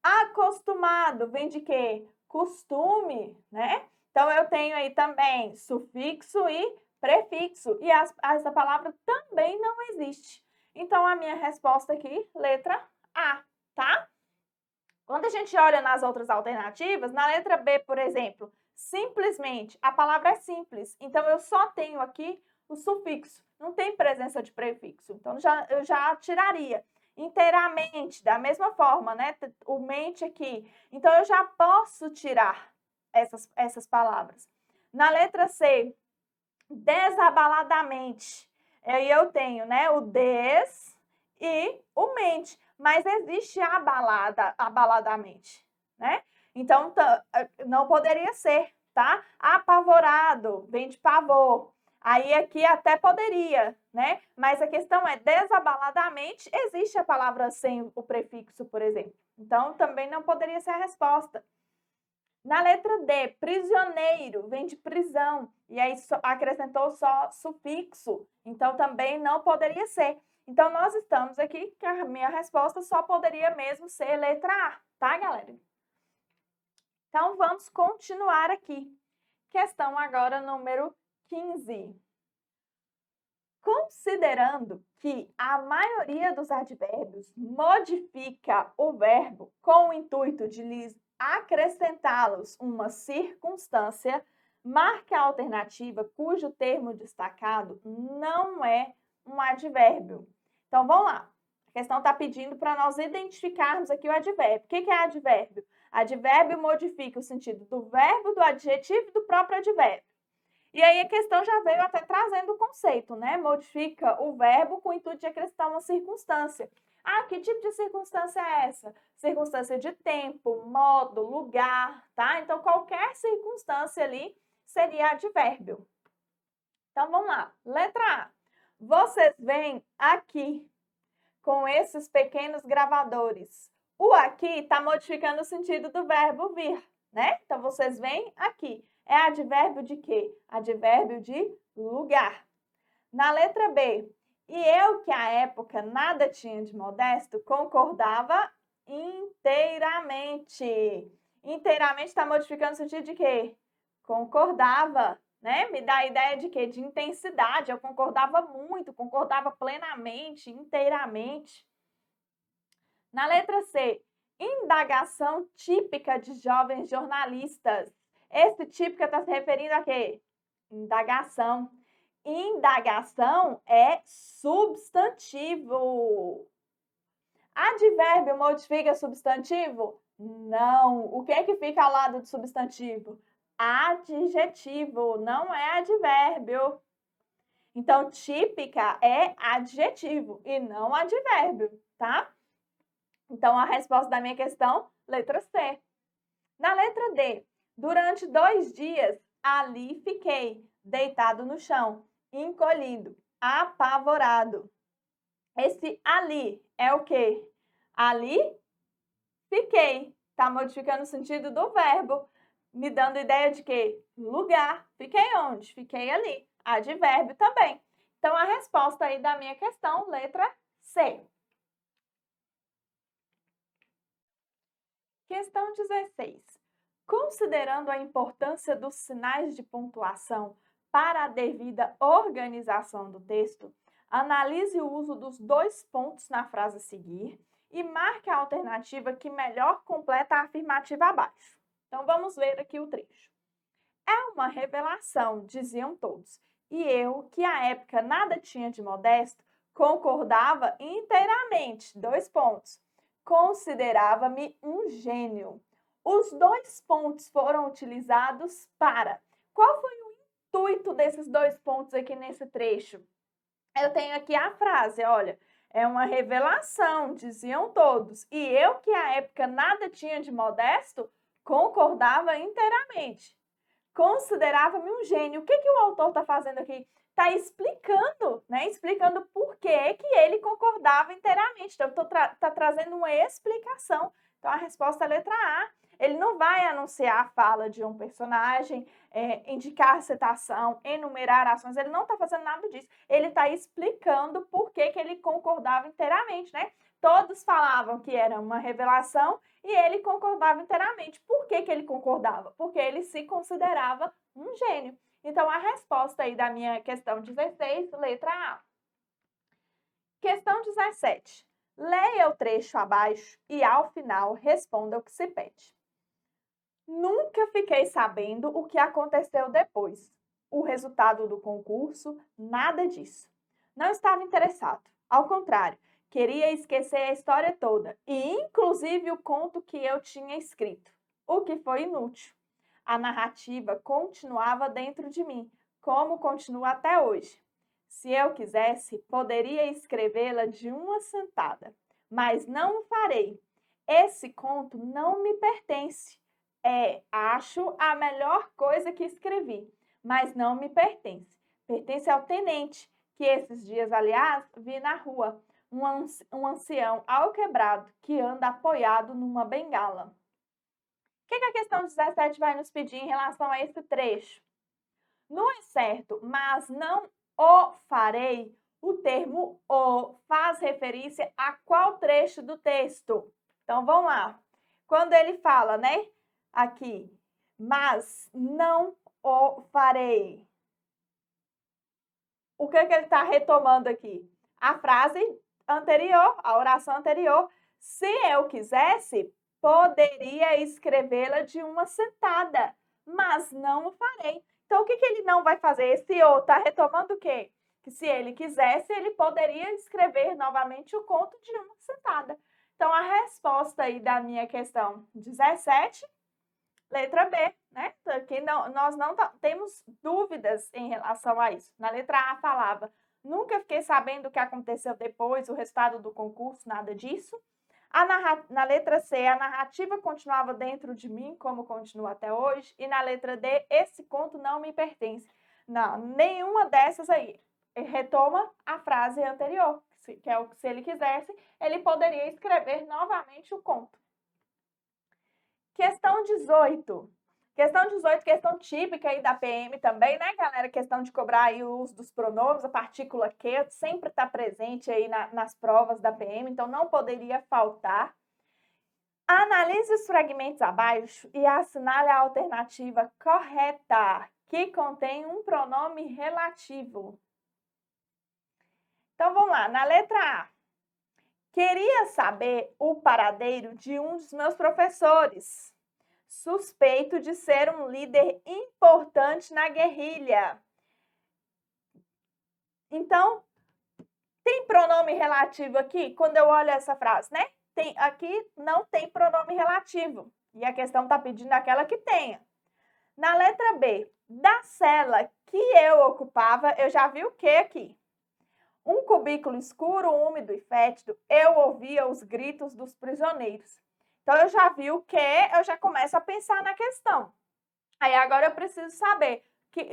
Acostumado vem de quê? Costume, né? Então, eu tenho aí também sufixo e prefixo. E essa palavra também não existe. Então, a minha resposta aqui, letra A, tá? Quando a gente olha nas outras alternativas, na letra B, por exemplo, simplesmente, a palavra é simples. Então, eu só tenho aqui o sufixo. Não tem presença de prefixo. Então, eu já tiraria. Inteiramente, da mesma forma, né? O mente aqui. Então, eu já posso tirar essas palavras. Na letra C, desabaladamente. Aí eu tenho, né, o des e o mente, mas existe a balada, abaladamente, né? Então, não poderia ser, tá? Apavorado, vem de pavor. Aí aqui até poderia, né? Mas a questão é, desabaladamente, existe a palavra sem o prefixo, por exemplo. Então, também não poderia ser a resposta. Na letra D, prisioneiro, vem de prisão, e aí acrescentou só sufixo, então também não poderia ser. Então, nós estamos aqui que a minha resposta só poderia mesmo ser letra A, tá, galera? Então, vamos continuar aqui. Questão agora número 15. Considerando que a maioria dos advérbios modifica o verbo com o intuito de lhes acrescentá-los uma circunstância, marque a alternativa cujo termo destacado não é um advérbio. Então, vamos lá. A questão está pedindo para nós identificarmos aqui o advérbio. O que é advérbio? Advérbio modifica o sentido do verbo, do adjetivo e do próprio advérbio. E aí a questão já veio até trazendo o conceito, né? Modifica o verbo com o intuito de acrescentar uma circunstância. Ah, que tipo de circunstância é essa? Circunstância de tempo, modo, lugar, tá? Então, qualquer circunstância ali seria advérbio. Então, vamos lá. Letra A. Vocês veem aqui com esses pequenos gravadores. O aqui está modificando o sentido do verbo vir, né? Então, vocês veem aqui. É advérbio de quê? Advérbio de lugar. Na letra B, e eu que à época nada tinha de modesto, concordava inteiramente. Inteiramente está modificando o sentido de quê? Concordava, né? Me dá a ideia de quê? De intensidade. Eu concordava muito, concordava plenamente, inteiramente. Na letra C, indagação típica de jovens jornalistas. Esse típica está se referindo a quê? Indagação. Indagação é substantivo. Advérbio modifica substantivo? Não. O que é que fica ao lado do substantivo? Adjetivo, não é advérbio. Então, típica é adjetivo e não advérbio, tá? Então, a resposta da minha questão, letra C. Na letra D, durante 2 dias, ali fiquei, deitado no chão, encolhido, apavorado. Esse ali é o quê? Ali fiquei. Está modificando o sentido do verbo, me dando ideia de quê? Lugar. Fiquei onde? Fiquei ali. Advérbio também. Então, a resposta aí da minha questão, letra C. Questão 16. Considerando a importância dos sinais de pontuação para a devida organização do texto, analise o uso dos 2 pontos na frase a seguir e marque a alternativa que melhor completa a afirmativa abaixo. Então, vamos ver aqui o trecho. É uma revelação, diziam todos, E eu, que à época nada tinha de modesto, concordava inteiramente. 2 pontos. Considerava-me um gênio. Os 2 pontos foram utilizados para. Qual foi o intuito desses 2 pontos aqui nesse trecho? Eu tenho aqui a frase, olha, é uma revelação, diziam todos. E eu, que à época nada tinha de modesto, concordava inteiramente. Considerava-me um gênio. O que o autor está fazendo aqui? Está explicando, né? Explicando por que ele concordava inteiramente. Então, tá trazendo uma explicação. Então, a resposta é a letra A. Ele não vai anunciar a fala de um personagem, indicar citação, enumerar ações. Ele não está fazendo nada disso. Ele está explicando por que ele concordava inteiramente, né? Todos falavam que era uma revelação e ele concordava inteiramente. Por que ele concordava? Porque ele se considerava um gênio. Então, a resposta aí da minha questão 16, letra A. Questão 17. Leia o trecho abaixo e, ao final, responda o que se pede. Nunca fiquei sabendo o que aconteceu depois. O resultado do concurso, nada disso. Não estava interessado. Ao contrário, queria esquecer a história toda, e inclusive o conto que eu tinha escrito, o que foi inútil. A narrativa continuava dentro de mim, como continua até hoje. Se eu quisesse, poderia escrevê-la de uma sentada, mas não o farei. Esse conto não me pertence. Acho a melhor coisa que escrevi, mas não me pertence. Pertence ao tenente, que esses dias, aliás, vi na rua, um ancião alquebrado que anda apoiado numa bengala. O que a questão 17 vai nos pedir em relação a esse trecho? No certo, mas não o farei, o termo o faz referência a qual trecho do texto? Então, vamos lá. Quando ele fala, né, aqui, mas não o farei. O que ele está retomando aqui? A frase anterior, a oração anterior. Se eu quisesse, poderia escrevê-la de uma sentada, mas não o farei. Então, o que ele não vai fazer? Esse o está retomando o quê? Que se ele quisesse, ele poderia escrever novamente o conto de uma sentada. Então, a resposta aí da minha questão 17, letra B, né? Aqui nós não temos dúvidas em relação a isso. Na letra A falava, nunca fiquei sabendo o que aconteceu depois, o resultado do concurso, nada disso. Na letra C, a narrativa continuava dentro de mim, como continua até hoje. E na letra D, esse conto não me pertence. Não, nenhuma dessas aí. Retoma a frase anterior, que é o que se ele quisesse, ele poderia escrever novamente o conto. Questão 18. Questão 18, questão típica aí da PM também, né, galera? Questão de cobrar aí o uso dos pronomes, a partícula que sempre está presente aí nas provas da PM, então não poderia faltar. Analise os fragmentos abaixo e assinale a alternativa correta, que contém um pronome relativo. Então, vamos lá. Na letra A. Queria saber o paradeiro de um dos meus professores, suspeito de ser um líder importante na guerrilha. Então, tem pronome relativo aqui? Quando eu olho essa frase, né? Aqui não tem pronome relativo. E a questão está pedindo aquela que tenha. Na letra B, da cela que eu ocupava, eu já vi o que aqui? Um cubículo escuro, úmido e fétido, eu ouvia os gritos dos prisioneiros. Então, eu já vi o que, eu já começo a pensar na questão. Aí, agora eu preciso saber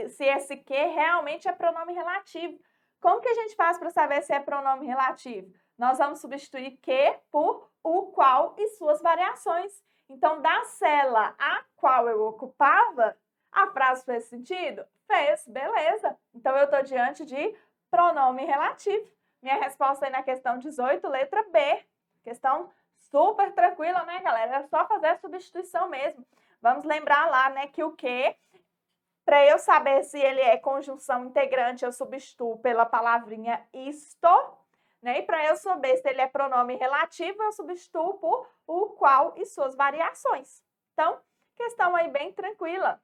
se esse que realmente é pronome relativo. Como que a gente faz para saber se é pronome relativo? Nós vamos substituir que por o qual e suas variações. Então, da cela a qual eu ocupava, a frase fez sentido? Fez, beleza. Então, eu estou diante de pronome relativo. Minha resposta aí na questão 18, letra B. Questão super tranquila, né, galera? É só fazer a substituição mesmo. Vamos lembrar lá, né, que o que, para eu saber se ele é conjunção integrante, eu substituo pela palavrinha isto, né? E para eu saber se ele é pronome relativo, eu substituo por o qual e suas variações. Então, questão aí bem tranquila.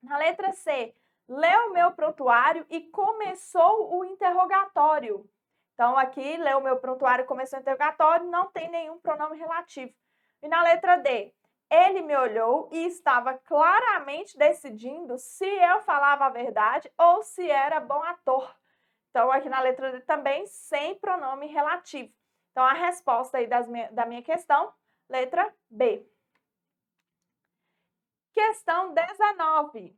Na letra C, leu o meu prontuário e começou o interrogatório. Então, aqui, leu o meu prontuário e começou o interrogatório, não tem nenhum pronome relativo. E na letra D, ele me olhou e estava claramente decidindo se eu falava a verdade ou se era bom ator. Então, aqui na letra D também, sem pronome relativo. Então, a resposta aí da minha questão, letra B. Questão 19.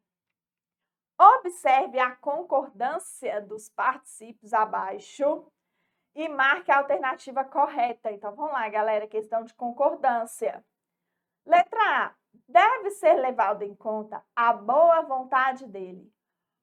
Observe a concordância dos particípios abaixo e marque a alternativa correta. Então, vamos lá, galera, questão de concordância. Letra A. Deve ser levado em conta a boa vontade dele.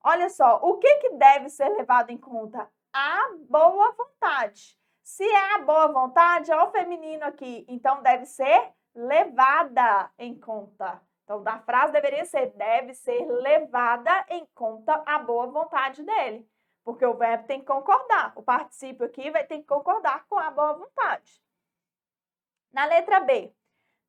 Olha só, o que deve ser levado em conta? A boa vontade. Se é a boa vontade, é o feminino aqui, então deve ser levada em conta. Então, da frase deveria ser, deve ser levada em conta a boa vontade dele. Porque o verbo tem que concordar. O particípio aqui vai ter que concordar com a boa vontade. Na letra B,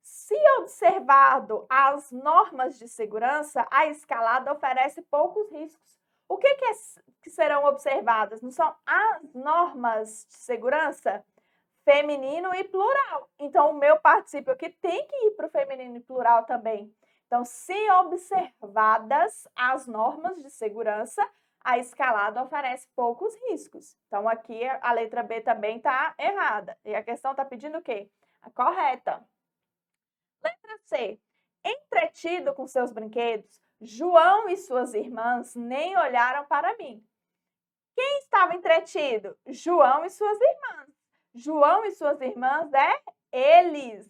se observado as normas de segurança, a escalada oferece poucos riscos. O que serão observadas? Não são as normas de segurança? Feminino e plural. Então, o meu particípio aqui tem que ir para o feminino e plural também. Então, se observadas as normas de segurança, a escalada oferece poucos riscos. Então, aqui a letra B também está errada. E a questão está pedindo o quê? A correta. Letra C. Entretido com seus brinquedos, João e suas irmãs nem olharam para mim. Quem estava entretido? João e suas irmãs. João e suas irmãs é eles.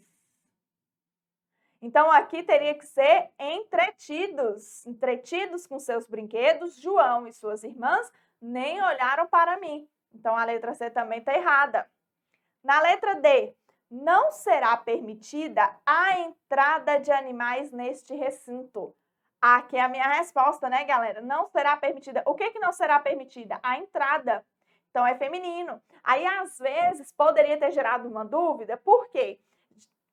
Então, aqui teria que ser entretidos. Entretidos com seus brinquedos, João e suas irmãs nem olharam para mim. Então, a letra C também está errada. Na letra D, não será permitida a entrada de animais neste recinto. Aqui é a minha resposta, né, galera? Não será permitida. O que não será permitida? A entrada. Então, é feminino. Aí, às vezes, poderia ter gerado uma dúvida. Por quê?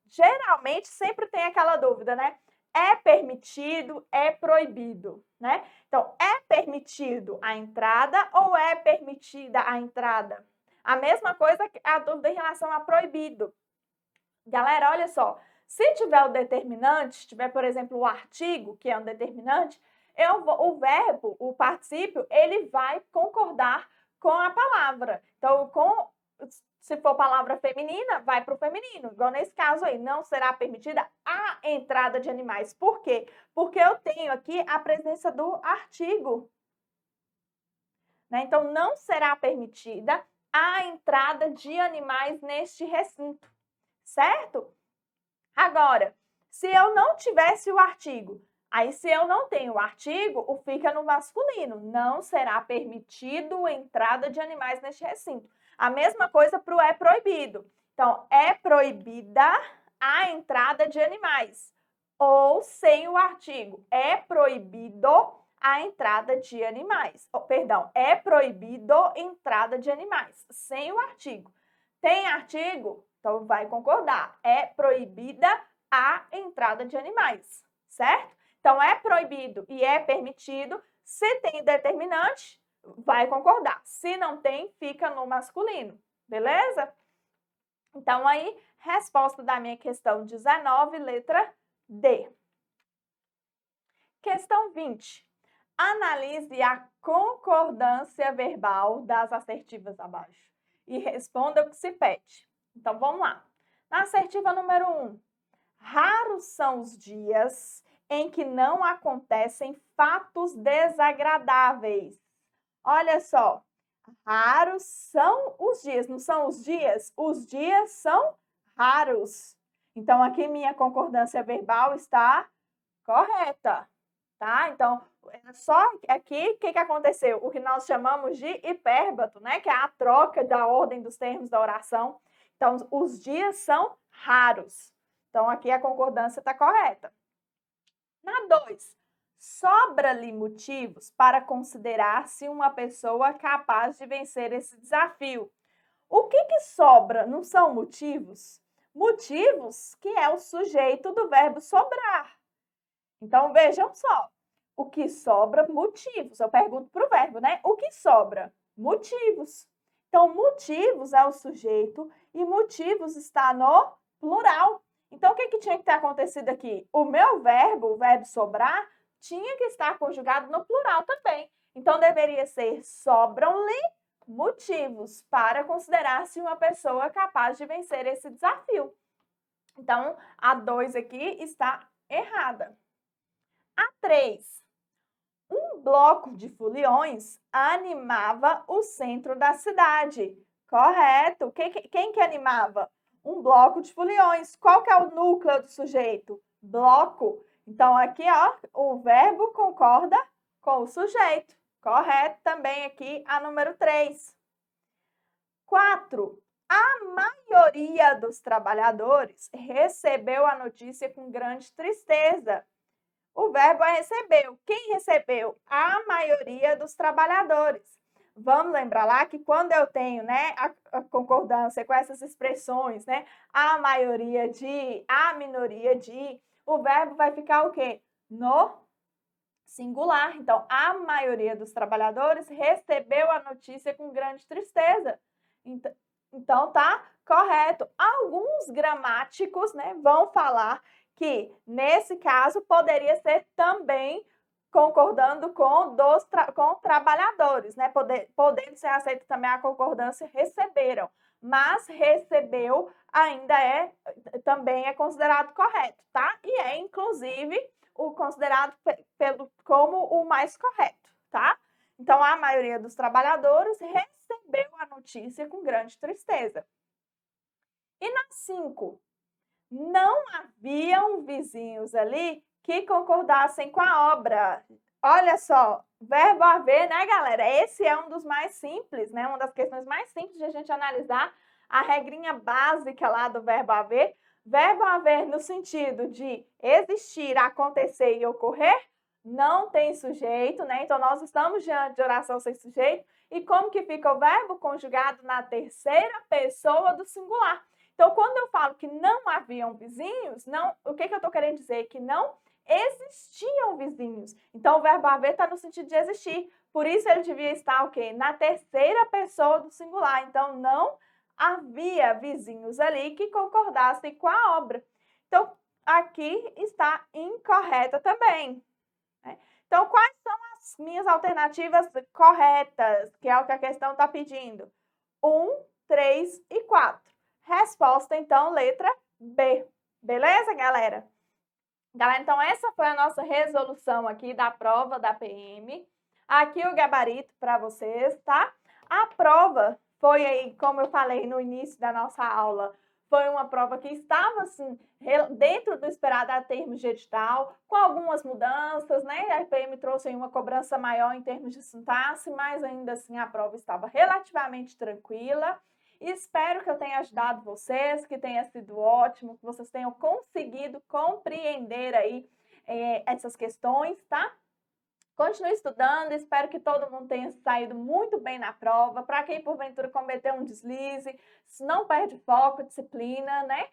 Geralmente, sempre tem aquela dúvida, né? É permitido, é proibido, né? Então, é permitido a entrada ou é permitida a entrada? A mesma coisa que a dúvida em relação a proibido. Galera, olha só, se tiver o determinante, tiver, por exemplo, o artigo, que é um determinante, o verbo, o particípio, ele vai concordar com a palavra. Então, se for palavra feminina, vai para o feminino. Igual nesse caso aí, não será permitida a entrada de animais. Por quê? Porque eu tenho aqui a presença do artigo. Né? Então, não será permitida a entrada de animais neste recinto, certo? Agora, se eu não tivesse o artigo, aí se eu não tenho o artigo, o fica no masculino. Não será permitido a entrada de animais neste recinto. A mesma coisa para o é proibido. Então, é proibida a entrada de animais. Ou sem o artigo, é proibido a entrada de animais. Perdão, é proibido entrada de animais, sem o artigo. Tem artigo? Então, vai concordar. É proibida a entrada de animais, certo? Então, é proibido e é permitido. Se tem determinante, vai concordar. Se não tem, fica no masculino, beleza? Então, aí, resposta da minha questão 19, letra D. Questão 20. Analise a concordância verbal das assertivas abaixo e responda o que se pede. Então, vamos lá. Na assertiva número 1, raros são os dias em que não acontecem fatos desagradáveis. Olha só, raros são os dias, não são os dias? Os dias são raros. Então, aqui minha concordância verbal está correta, tá? Então, só aqui, o que aconteceu? O que nós chamamos de hipérbato, né? Que é a troca da ordem dos termos da oração. Então, os dias são raros. Então, aqui a concordância está correta. Na 2, sobra-lhe motivos para considerar-se uma pessoa capaz de vencer esse desafio. O que sobra? Não são motivos? Motivos que é o sujeito do verbo sobrar. Então, vejam só. O que sobra? Motivos. Eu pergunto para o verbo, né? O que sobra? Motivos. Então, motivos é o sujeito e motivos está no plural. Então, o que, que tinha que ter acontecido aqui? O meu verbo, o verbo sobrar, tinha que estar conjugado no plural também. Então, deveria ser sobram-lhe motivos para considerar-se uma pessoa capaz de vencer esse desafio. Então, a 2 aqui está errada. A 3. Um bloco de foliões animava o centro da cidade. Correto. Quem que animava? Um bloco de foliões. Qual que é o núcleo do sujeito? Bloco. Então, aqui, ó, o verbo concorda com o sujeito. Correto também aqui a número 3. 4. A maioria dos trabalhadores recebeu a notícia com grande tristeza. O verbo é recebeu. Quem recebeu? A maioria dos trabalhadores. Vamos lembrar lá que quando eu tenho, né, a concordância com essas expressões, né, a maioria de, a minoria de, o verbo vai ficar o quê? No singular. Então, a maioria dos trabalhadores recebeu a notícia com grande tristeza. Então, tá correto. Alguns gramáticos, né, vão falar que, nesse caso, poderia ser também concordando com trabalhadores, né? Podendo ser aceita também a concordância receberam, mas recebeu ainda também é considerado correto, tá? E é, inclusive, o considerado como o mais correto, tá? Então, a maioria dos trabalhadores recebeu a notícia com grande tristeza. E na 5, não haviam vizinhos ali que concordassem com a obra. Olha só, verbo haver, né, galera? Esse é um dos mais simples, né? Uma das questões mais simples de a gente analisar a regrinha básica lá do verbo haver. Verbo haver no sentido de existir, acontecer e ocorrer, não tem sujeito, né? Então, nós estamos diante de oração sem sujeito. E como que fica o verbo? Conjugado na terceira pessoa do singular. Então, quando eu falo que não haviam vizinhos, o que eu estou querendo dizer? Que não existiam vizinhos. Então, o verbo haver está no sentido de existir. Por isso, ele devia estar o quê? Na terceira pessoa do singular. Então, não havia vizinhos ali que concordassem com a obra. Então, aqui está incorreta também. Né? Então, quais são as minhas alternativas corretas, que é o que a questão está pedindo? 1, 3 e 4. Resposta, então, letra B. Beleza, galera? Galera, então essa foi a nossa resolução aqui da prova da PM. Aqui o gabarito para vocês, tá? A prova foi aí, como eu falei no início da nossa aula, foi uma prova que estava, assim, dentro do esperado a termos de edital, com algumas mudanças, né? A PM trouxe aí uma cobrança maior em termos de sintaxe, mas ainda assim a prova estava relativamente tranquila. Espero que eu tenha ajudado vocês, que tenha sido ótimo, que vocês tenham conseguido compreender aí essas questões, tá? Continue estudando, espero que todo mundo tenha saído muito bem na prova. Para quem porventura cometeu um deslize, não perde foco, disciplina, né?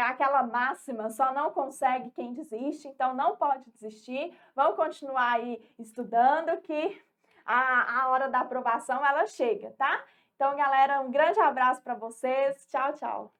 Aquela máxima, só não consegue quem desiste, então não pode desistir. Vamos continuar aí estudando que a hora da aprovação ela chega, tá? Então, galera, um grande abraço para vocês. Tchau, tchau.